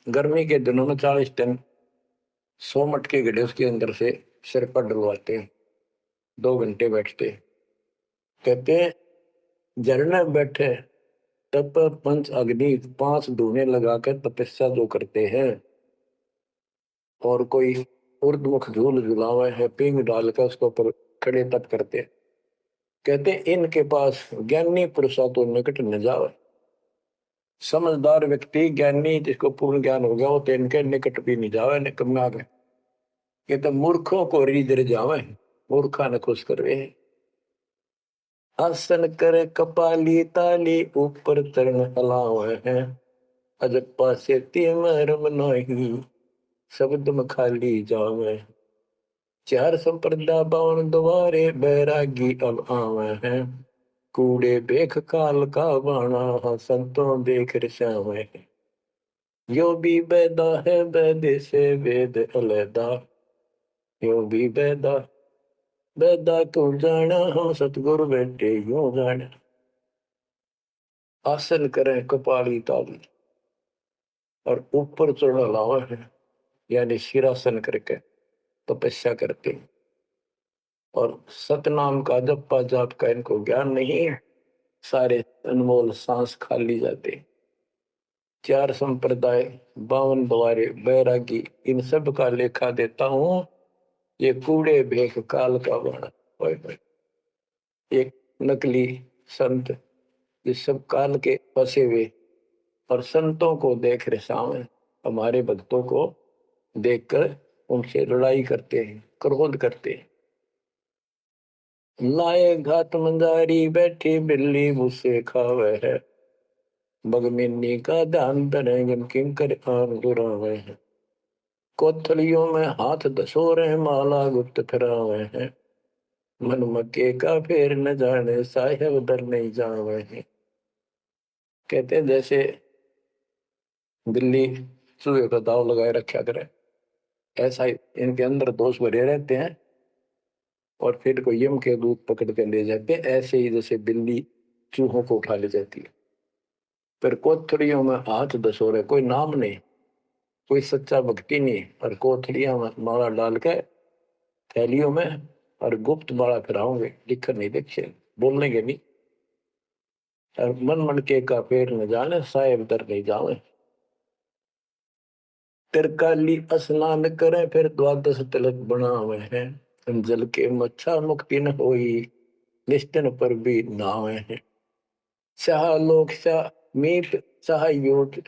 गर्मी के दिनों में 40 दिन 100 मटके गड्ढे उसके अंदर से सिर पर डलवाते हैं, 2 घंटे बैठते। कहते हैं झरने बैठे तप पंच अग्नि 5 धुएं लगाकर तपस्या जो करते हैं, और कोई उर्दमुख झूल झुलावे है पिंग डालकर उसके ऊपर खड़े तप करते हैं। कहते इनके पास ज्ञानी पुरुषा तो निकट न जावे। समझदार व्यक्ति ज्ञानी जिसको पूर्ण ज्ञान हो गया वो तो इनके निकट भी नहीं जावे, निकम आ गए। ये तो मूर्खों को रीझ रिझावे, मूर्खा न खुश करवे। आसन करे कपाली ताली ऊपर चरण हलावे हैं, अजप्पा से मरम नहीं शब्द में खाली जावे। 4 संप्रदा 52 द्वारे बैरागी अब आवे हैं, कूड़े बेख काल का बाणा संतों देख रिसावे। यो भी बेदा है बेदे से वेद अलहदा, यो भी बेदा बेदा क्यों जाना हम सतगुरु बैठे यूं जाना। आसन करें कपाली ताली और ऊपर चढ़ा लावा है, यानी शिरासन करके तपस्या करते हैं। और सतनाम का जप्पा जाप का इनको ज्ञान नहीं है, सारे अनमोल सांस खाली जाते। 4 संप्रदाय 52 द्वारे बैरागी इन सब का लेखा देता हूं, ये कूड़े भेख काल का बाणा। एक नकली संत इस सब काल के फंसे हुए और संतों को देख रहे सामने, हमारे भक्तों को देखकर उनसे लड़ाई करते हैं, क्रोध करते हैं। लाए घात मंदारी बैठी बिल्ली भूसे खावे है, बगमिनी का ध्यान धरे किंकर आन दुरावे हैं। कोथलियों में हाथ दसोरे माला गुप्त फिरावे हैं, मन मक्के का फेर न जाने साहेब दर नहीं जावे हैं। कहते हैं जैसे बिल्ली चूहे का दाव लगाए रखा करे, ऐसा ही इनके अंदर दोष भरे रहते हैं और फिर को यम के दूत पकड़ कर ले जाते हैं। ऐसे ही जैसे बिल्ली चूहों को उठा ले जाती है। फिर कोथड़ियों में हाथ दसोरे, कोई नाम नहीं, कोई सच्चा भक्ति नहीं, और कोथड़ियों में माला डाल के थैलियों में और गुप्त माला फिराओगे, लिखकर नहीं देखे, बोलेंगे नहीं। और मन मन के का पेड़ न जाने साहेब दर नहीं जावे। तिरकाली स्नान करें फिर 12 तिलक बनावे हैं, जल के मच्छा मुक्ति न होई निष्ठन पर भी नावे हैं। शाह लोक शाह मीत शाह योग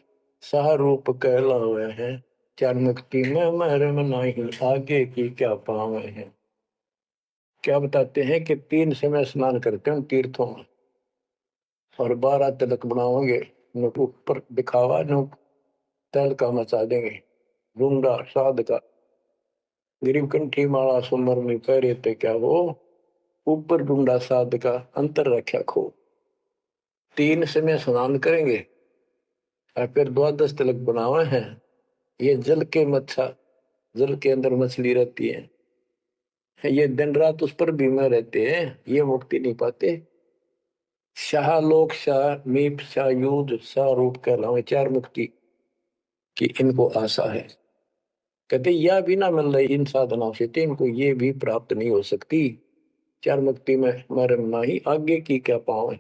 शाह रूप कहलावे हैं, चार मुक्ति में मरम नहीं आगे की क्या पावे हैं। क्या बताते हैं कि 3 समय स्नान करते हैं तीर्थों में, और 12 तिलक बनाओगे, ऊपर दिखावा न तल का मचा देंगे, रूंडा साध का गरीब कंठी माला सुमर में पैरे ते क्या वो, ऊपर ढूंढा साध का अंतर रखा खो। 3 समय स्नान करेंगे और फिर 12 तिलक बनावे हैं। ये जल के मच्छा, जल के अंदर मछली रहती है, ये दिन रात उस पर बीमा रहते हैं, ये मुक्ति नहीं पाते। शाह लोक शाह मीप शाह युद्ध शाह रूप कहलावे, चार मुक्ति की इनको आशा है। कहते यह भी ना मिल रही इन साधनाओं से, तो इनको ये भी प्राप्त नहीं हो सकती। चार मुक्ति में मरम नाही, आगे की क्या पावे।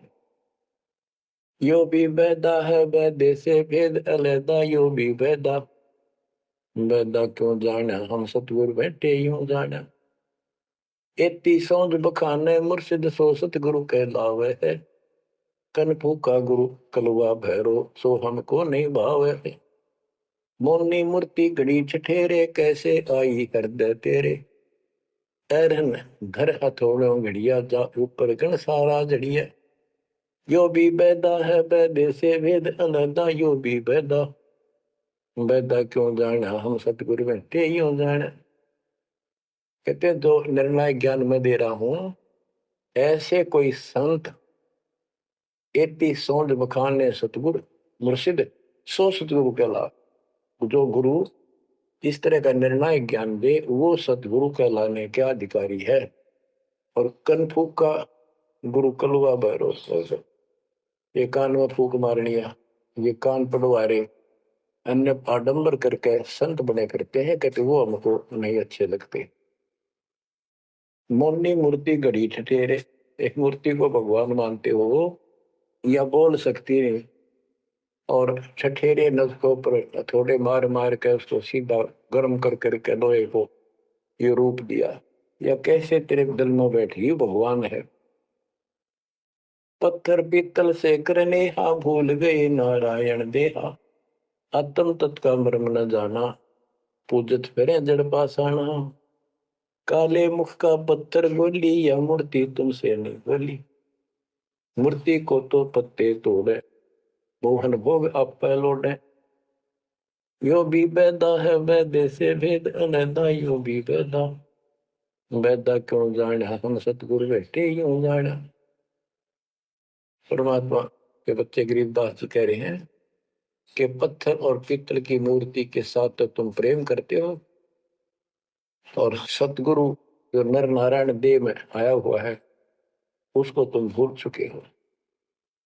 यो भी बैदा है बैदे से भेद अलैदा, यो भी बैदा बैदा क्यों जाना, हम सतगुरु बैठे यूं जाना। एती सौंद बखाने मुर्शिद सो सतगुरु कहलावे है, कन फूका गुरु कलवा भैरो सो हमको नहीं भावे है। मोनी मूर्ति घड़ी ठठेरे, कैसे आई हृदय तेरे। ऐरन घर हथौड़ों घड़िया, जा ऊपर गण सारा जड़िया। यो भी बैदा है बैदे से भेद अलैदा, यो भी बैदा बैदा क्यों जाना, हम सतगुरु बैठे यूं जाना। कहते जो निर्णय ज्ञान में दे रहा हूं, ऐसे कोई संत एती सौंद बखाने सतगुरु मुर्शिद सो सतगुरु कहला। जो गुरु इस तरह का निर्णायक ज्ञान दे, वो सतगुरु कहलाने के अधिकारी है। और कनफूक का गुरु कलुआ भैरव, ये कान में फूक मारनिया, ये कान पड़वारे, अन्य आडंबर करके संत बने करते हैं, कहते वो हमको नहीं अच्छे लगते। मोनी मूर्ति घड़ी ठठेरे, एक मूर्ति को भगवान मानते हो या बोल सकती नहीं, और ठठेरे नसकों पर थोड़े मार मार के उसको सीधा गर्म कर करके लोहे को ये रूप दिया। या कैसे तेरे दिल में बैठी भगवान है। पत्थर पीतल से करने हा, भूल गए नारायण देहा। आत्म तत् का मर्म न जाना, पूजत फिरे जड़ पासाना। काले मुख का पत्थर बोली, या मूर्ति तुमसे नहीं बोली। मूर्ति को तो पत्ते तोड़े, मोहन भोग आप लौटे। यो भी बैदा है बैदे से भेद अलैदा, यो भी बैदा बैदा क्यों जाना, हम सतगुरु बैठे यूं जाना। परमात्मा के बच्चे गरीबदास जी कह रहे हैं कि पत्थर और पीतल की मूर्ति के साथ तो तुम प्रेम करते हो, और सतगुरु जो नर नारायण देव में आया हुआ है उसको तुम भूल चुके हो।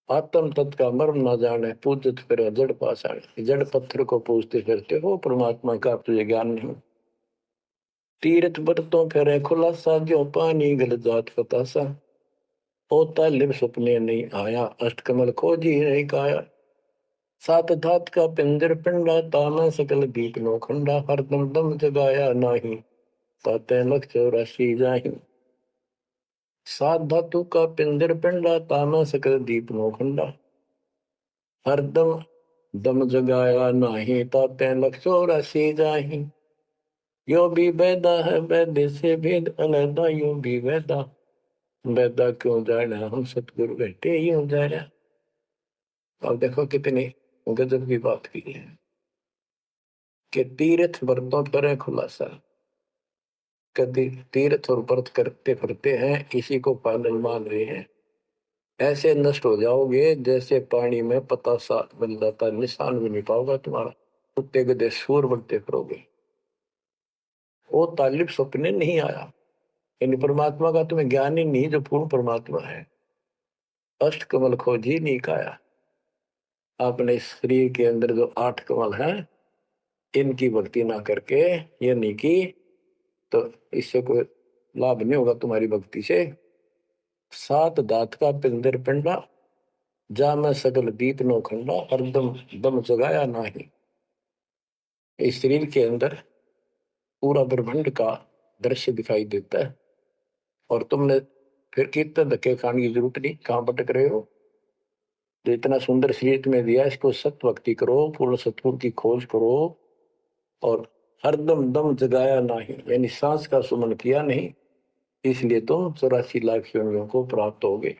आत्म तत् का मर्म न जाने, पूजत फिर जड़ पाषाण, जड़ पत्थर को पूजते फिरते हो, परमात्मा का तुझे ज्ञान नहीं। तीर्थ बरतों फिरे खुलासा, जो पानी गल जात फतासा। होता लिव सपने नहीं आया, अष्टकमल खोजी नहीं काया। सात धात का पिंजर पिंडा, ताना सकल दीप नो खंडा। हर दम दम जगाया नाही, ताते लख 84 जाहि। सात धातु का पिंजर पिंडा, ताना सकल दीप नो खंडा। हर दम दम जगाया नाही, ताते लख 84 जाहि। यो भी बैदा है बैदे से भेद अलैदा, यो भी बैदा बैदा क्यों जाना, हम सतगुरु बैठे यूं जाना। अब देखो कितनी गजब की बात की है कि तीर्थ व्रतों पर खुलासा। कभी तीर्थ और व्रत करते फिरते हैं, इसी को पालन मान रहे हैं। ऐसे नष्ट हो जाओगे जैसे पानी में पतासा बन जाता, निशान भी नहीं पाओगे तुम्हारा। कुत्ते गधे सूर बनते फिरोगे। वो तालिब सपने नहीं आया, यानी परमात्मा का तुम्हें ज्ञान ही नहीं जो पूर्ण परमात्मा है। अष्ट कमल खोजी नहीं काया। अपने शरीर के अंदर जो 8 कमल हैं, इनकी भक्ति ना करके ये नहीं की, तो इससे कोई लाभ नहीं होगा तुम्हारी भक्ति से। सात दात का पिंदर पिंडा, जा मैं सकल दीप नो खंडा। हरदम दम जगाया नाही। इस शरीर के अंदर पूरा ब्रह्मांड का दृश्य दिखाई देता है, और तुमने फिर कीर्तन धक्के खाने की जरूरत नहीं, कहाँ भटक रहे हो। तो इतना सुंदर शरीर तुम्हें दिया, इसको सत भक्ति करो, पूर्ण सतगुरु की खोज करो। और हरदम दम जगाया नहीं, यानी सांस का सुमन किया नहीं, इसलिए तुम 84 लाख योनियों को प्राप्त होगे।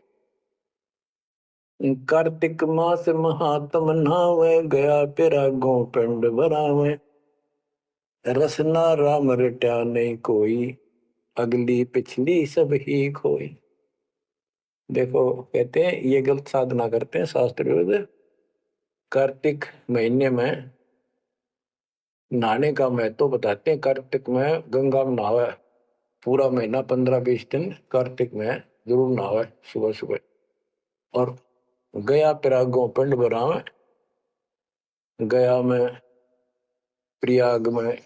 कार्तिक मास महात्म नहावे, गया तेरा गो पिंड भरावे। रसना राम रट्या नहीं कोई, अगली पिछली सब ही खोई। देखो कहते हैं ये गलत साधना करते हैं शास्त्र विरुद्ध। कार्तिक महीने में नहाने का महत्व बताते हैं। कार्तिक में गंगा में नहावे, पूरा महीना 15-20 दिन कार्तिक में जरूर नहावे सुबह सुबह। और गया प्रयागों पिंड भरावे, गया में प्रयाग में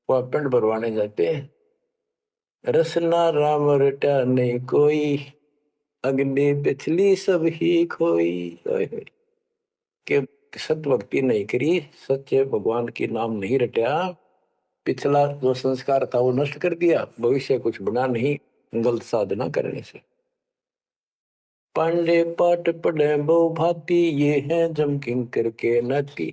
वह पिंड भरवाने जाते हैं। रसना राम रटा नहीं कोई, अग्नि पिछली सब ही खोई। के सत भक्ति नहीं करी, सच्चे भगवान की नाम नहीं रटा, पिछला जो संस्कार था वो नष्ट कर दिया, भविष्य कुछ बना नहीं गलत साधना करने से। पांडे पाठ पढ़े बहु भांति, ये है जम किंकर के नाती।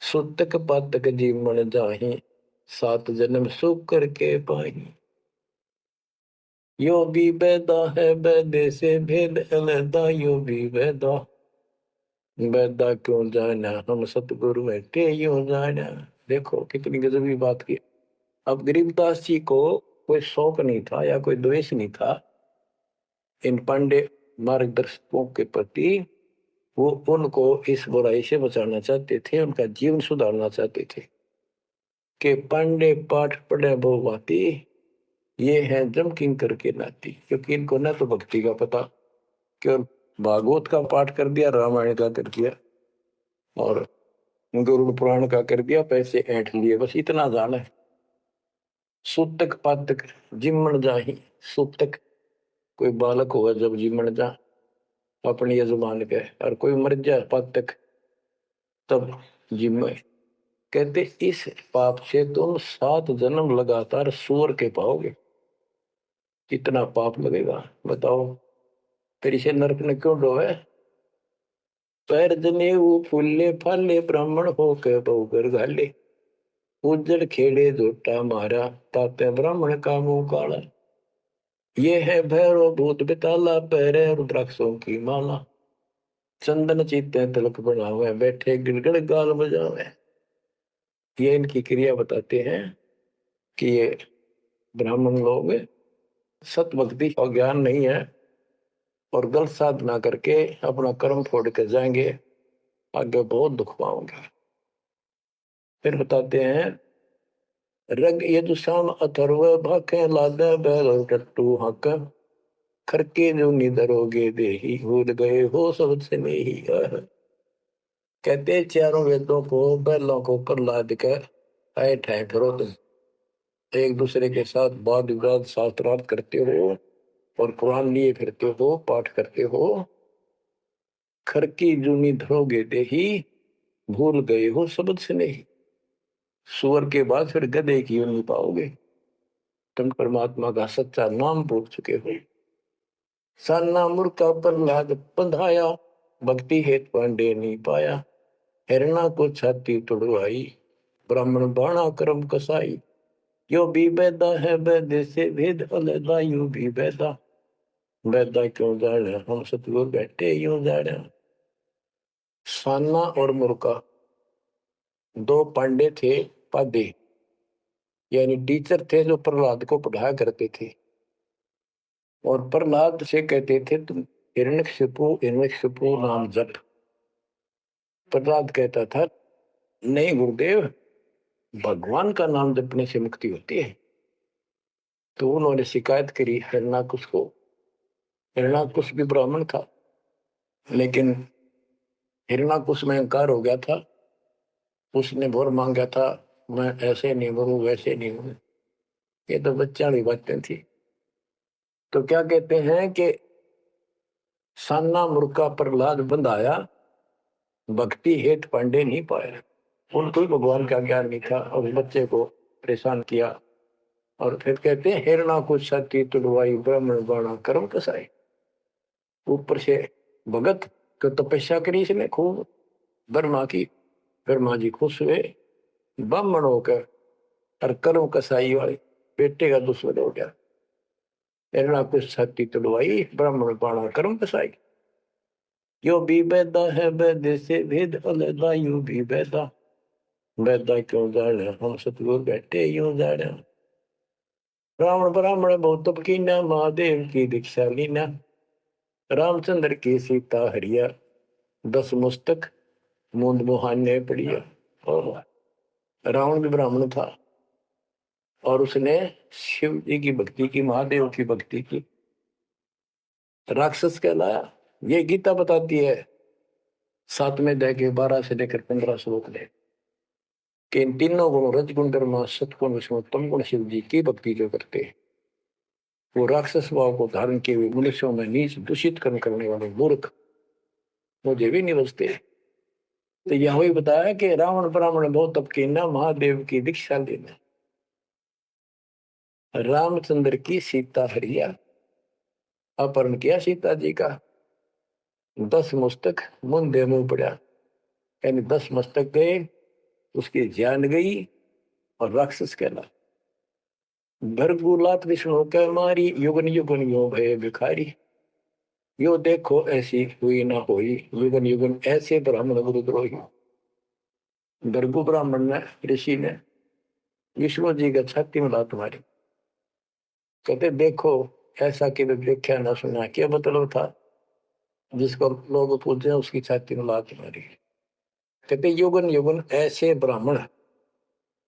सुतक पातक जीवन जाहि, सात जन्म सुख करके पाही। यो भी बैदा है बैदे से भेद अलैदा, यो भी बैदा बैदा क्यों जाना, हम सतगुरु बैठे यूं जाना। देखो कितनी गजबी बात की। अब गरीबदास जी को कोई शौक नहीं था या कोई द्वेष नहीं था इन पांडे मार्गदर्शकों के प्रति। वो उनको इस बुराई से बचाना चाहते थे, उनका जीवन सुधारना चाहते थे। कि पांडे पाठ पढ़े बहुभांति, ये है जम किंकर के नाती। क्योंकि इनको न तो भक्ति का पता, केवल भागवत का पाठ कर दिया, रामायण का कर दिया और गरुड़ पुराण का कर दिया, पैसे ऐंठ लिए, बस इतना जाना है। सूतक पातक जिमण जाही। सूतक कोई बालक हुआ जब जिमण जा अपने यजमान के, और कोई मर जाए पातक तब जिम। कहते इस पाप से तुम 7 जन्म लगातार सूअर के पाओगे। कितना पाप लगेगा बताओ। फिर इसे नरक ने क्यों डोवे। पैर जनेऊ फूले फाले, ब्राह्मण हो के बहुगर घाले। उज्जड़ खेड़े झोटा मारा, ताते ब्राह्मण का मुंह काला। ये है भैरव भूत बिताला, पैरे रुद्राक्षों की माला। चंदन चीते तिलक बनावे, बैठे गिड़गड़ गाल बजावे। ये इनकी क्रिया बताते हैं कि ये ब्राह्मण लोग सत भक्ति का ज्ञान नहीं है और गलत साधना करके अपना कर्म फोड़ के जाएंगे, आगे बहुत दुख पाओगे। फिर बताते हैं रग यजुषाम अथर्व भाखे, लादे बैल टट्टू हक। खरके जो निधरोगे देही, भूल गए हो सब स्नेही। कहते चारों वेदों को बैलों को प्रहलाद कर आए ठाए फिरो तुम, एक दूसरे के साथ वाद विवाद शास्त्रार्थ करते हो और कुरान लिए फिरते हो, पाठ करते हो। खरकी जूनी धरोगे देही, भूल गए हो शब्द से नहीं। सुअर के बाद फिर गधे की यूं नहीं पाओगे, तुम परमात्मा का सच्चा नाम भूल चुके हो। साना मुर्का प्रहलाद बंधाया, भक्ति हेत पांडे नहीं पाया। हिरणा को छाती तुड़वाई, ब्राह्मण बाणा कर्म कसाई। यो भी बैदा है बैदे से भेद अलैदा, यू भी बैदा बैदा क्यों जाने, हम सतगुरु बैठे यूं जाने। साना और मुर्का 2 पांडे थे, पादे यानी टीचर थे जो प्रहलाद को पढ़ाया करते थे। और प्रहलाद से कहते थे तुम हिरण्यकशिपु नाम जप। प्रहलाद कहता था नहीं गुरुदेव, भगवान का नाम जपने से मुक्ति होती है। तो उन्होंने शिकायत करी हिरण्याकुश को। हिरण्याकुश भी ब्राह्मण था, लेकिन हिरण्याकुश में अहंकार हो गया था। उसने वर मांगा था, मैं ऐसे नहीं मरूं वैसे नहीं मरूं। ये तो बच्चा वाली बातें थी। तो क्या कहते हैं कि साना मुर्का प्रहलाद बंधाया, भक्ति हेत पांडे नहीं पाया। उनको भी भगवान का ज्ञान नहीं था और बच्चे को परेशान किया। और फिर कहते हैं हिरणा को छाती तुड़वाई, ब्राह्मण बाणा कर्म कसाई। ऊपर से भगत को तपस्या करी इसने खूब ब्रह्मा की। ब्रह्मा जी खुश हुए, ब्राह्मण होकर और कर्म कसाई वाले बेटे का दुश्मन हो गया। हिरणा को छाती तुड़वाई, ब्राह्मण बाणा कर्म कसाई। यो भी बैदा है बैदे से भेद अलैदा, यू भी बैदा बैदा क्यों जाने, हम सतगुरु बैठे यूं जाने। रावण ब्राह्मण बहुत तप कीना, महादेव की दीक्षा लीना। रामचंद्र की सीता हरिया, 10 मुस्तक मूंद मुहाने पड़िया। और रावण भी ब्राह्मण था और उसने शिव जी की भक्ति की, महादेव की भक्ति की, राक्षस कहलाया। ये गीता बताती है 7वें अध्याय के 12 से लेकर 15 श्लोक में कि इन तीनों गुण, रजगुण ब्रह्मा, सतगुण विष्णु, तम गुण शिव जी की भक्ति जो करते हैं वो राक्षस भाव को धारण किए हुए मनुष्यों में नीच दूषित कर्म करने वाले मूर्ख मुझे भी नहीं बचते। तो यह वही बताया कि रावण ब्राह्मण बहुत तप की ना महादेव की दीक्षा लेना, रामचंद्र की सीता हरिया, अपहरण किया सीता जी का, 10 मस्तक मुंह मुंह पड़ा, यानी 10 मस्तक गए, उसकी जान गई और राक्षस कहला। भरगुलात विष्णु कह मारी, युगन युगन यो भय भिखारी। यो देखो ऐसी हुई ना होई, युगन युगन ऐसे ब्राह्मण गुरुद्रोही। भृगु ब्राह्मण ने, ऋषि ने विष्णु जी का छाती में लात मारी, कहते देखो ऐसा कि देखा ना सुना, क्या मतलब था? जिसको लोग पूछते हैं उसकी छाती में लात मारी। कहते युगन युगन ऐसे ब्राह्मण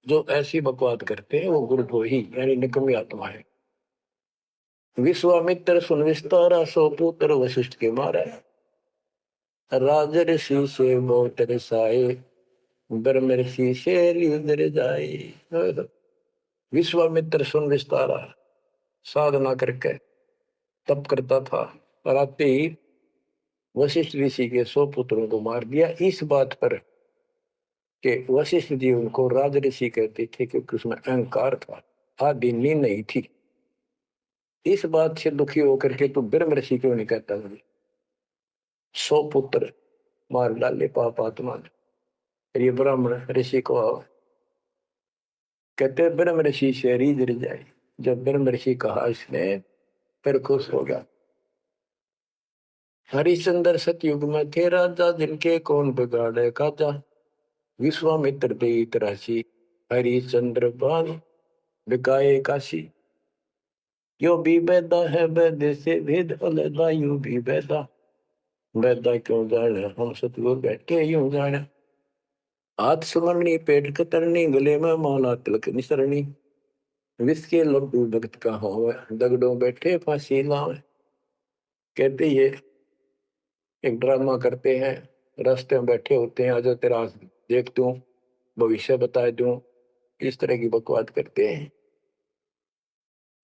जो ऐसी बकवाद करते हैं वो गुरुद्रोही यानी निकम्मी आत्मा है। विश्वामित्र सुन विस्तारा, सो पुत्र वशिष्ठ के मारा, राजर्षि से बहुत रसाए, ब्रह्म ऋषि से लिंदर जाए। विश्वामित्र सुन विस्तारा, साधना करके तप करता था, और आते ही वशिष्ठ ऋषि के 100 पुत्रों को मार दिया, इस बात पर कि वशिष्ठ जी उनको राज ऋषि कहते थे क्योंकि उसमें अहंकार था, आदि नींद नहीं थी। इस बात से दुखी होकर के तू ब्रह्म ऋषि क्यों नहीं कहता? मुझे 100 पुत्र मार डाले पाप आत्मा ने। ये ब्राह्मण ऋषि को कहते ब्रह्म ऋषि से रीझ जाए। जब ब्रह्म ऋषि कहा इसने, फिर खुश हो गया। हरिश्चंद्र सतयुग में थे राजा, जिनके कौन बिगाड़े काजा। विश्वामित्र देत राशि, हरिश्चंद्र बान बिकाए काशी। यो भी बैदा है वैद्य से भेद अलगा, यूं भी बैदा बैदा क्यों जाने, हम सतगुरु बैठे यूं जाने। हाथ सुमरनी पेट कतरनी, गले में माला तिलक निसरनी। विष के लड्डू भगत का होवे, दगड़ों बैठे फांसी लावे। कहते ये एक ड्रामा करते हैं, रास्ते में बैठे होते हैं, आजा तेरा देख दूं, भविष्य बता दूं, इस तरह की बकवाद करते हैं।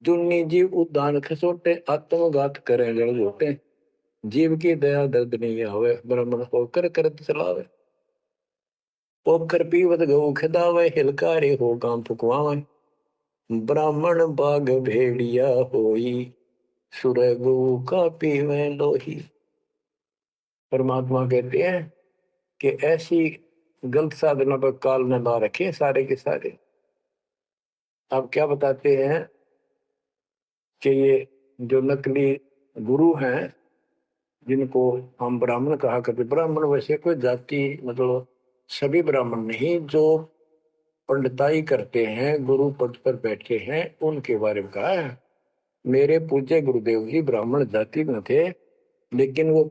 जुन्नी जीव उद्दान खसोटे, आत्मघात करें जड़ जोटे। जीव की दया दर्द नहीं आवे, ब्राह्मण होकर करत चलावे। पोखर पीवत गऊ खिदावे, हिलकारे हो गांव फुकवावे। ब्राह्मण बाग भेड़िया होई, सुर गऊ का पीवे लोही। परमात्मा कहते हैं कि ऐसी गलत साधना पर काल ने ला रखे सारे के सारे। अब क्या बताते हैं कि ये जो नकली गुरु हैं, जिनको हम ब्राह्मण कहा करते, ब्राह्मण वैसे कोई जाति मतलब सभी ब्राह्मण नहीं, जो पंडिताई करते हैं, गुरु पद पर बैठे हैं, उनके बारे में कहा है। मेरे पूज्य गुरुदेव जी ब्राह्मण जाति में थे, लेकिन वो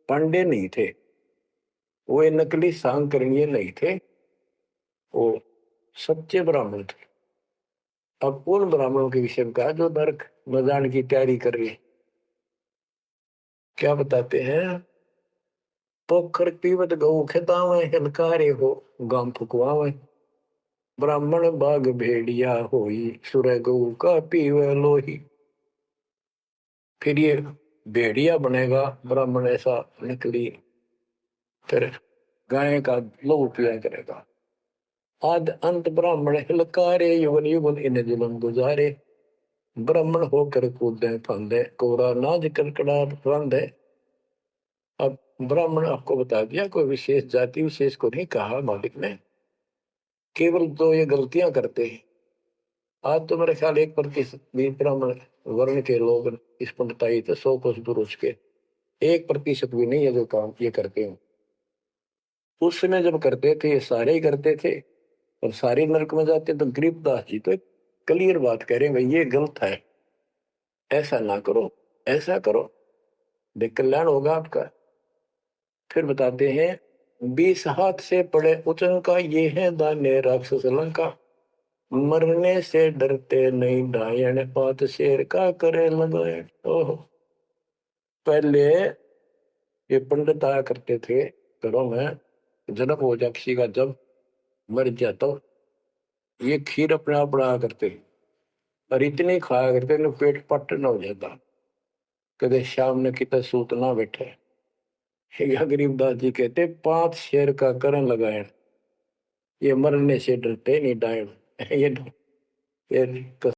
पांडे नहीं थे, वो नकली सांकरणीय नहीं थे, वो सच्चे ब्राह्मण थे। अब उन ब्राह्मणों के विषय में कहा जो नरक में जाने की तैयारी कर रहे हैं। क्या बताते हैं? पोखर पीवत गऊ खेतावे, हिलकारे हो गांव फुकवावे। ब्राह्मण बाग भेड़िया होई, सुर गऊ का पीवे लोही। फिर ये भेड़िया बनेगा ब्राह्मण, ऐसा निकली, फिर गाय का लहू पिया करेगा। आद अंत ब्राह्मण हिलकारे, युगन युगन इन जुलम गुजारे। ब्राह्मण होकर कूदे फंदे, कोरा नाज कड़कड़ा फंदे। अब ब्राह्मण आपको बता दिया, कोई विशेष जाति विशेष को नहीं कहा मालिक ने, केवल तो ये गलतियां करते हैं। आज तो मेरे ख्याल 1% भी ब्राह्मण वर्ण के लोग इस पंडिताई थे, 100 कोस पुरुष के 1% भी नहीं है जो काम ये करते हैं। उस समय जब करते थे ये सारे ही करते थे, और सारे नरक में जाते। तो गरीबदास जी तो एक क्लियर बात कह रहे हैं, भाई ये गलत है, ऐसा ना करो, ऐसा करो, देख कल्याण होगा आपका। फिर बताते हैं 20 हाथ से पड़े उचन का, ये है दान्य राक्षस लंका। मरने से डरते नहीं डायन, पात शेर का करे लगायन। ओहो, पहले ये पंडित आया करते थे घरों में, जन्म हो जाए किसी का, जब मर जाता तो ये खीर अपने आप बनाया करते और इतनी खाया करते ना पेट पट न हो जाता, कदे शाम ने कितना सूत ना बैठे। या गरीबदास जी कहते 5 शेर का करण लगाए, ये मरने से डरते नहीं डायन। ये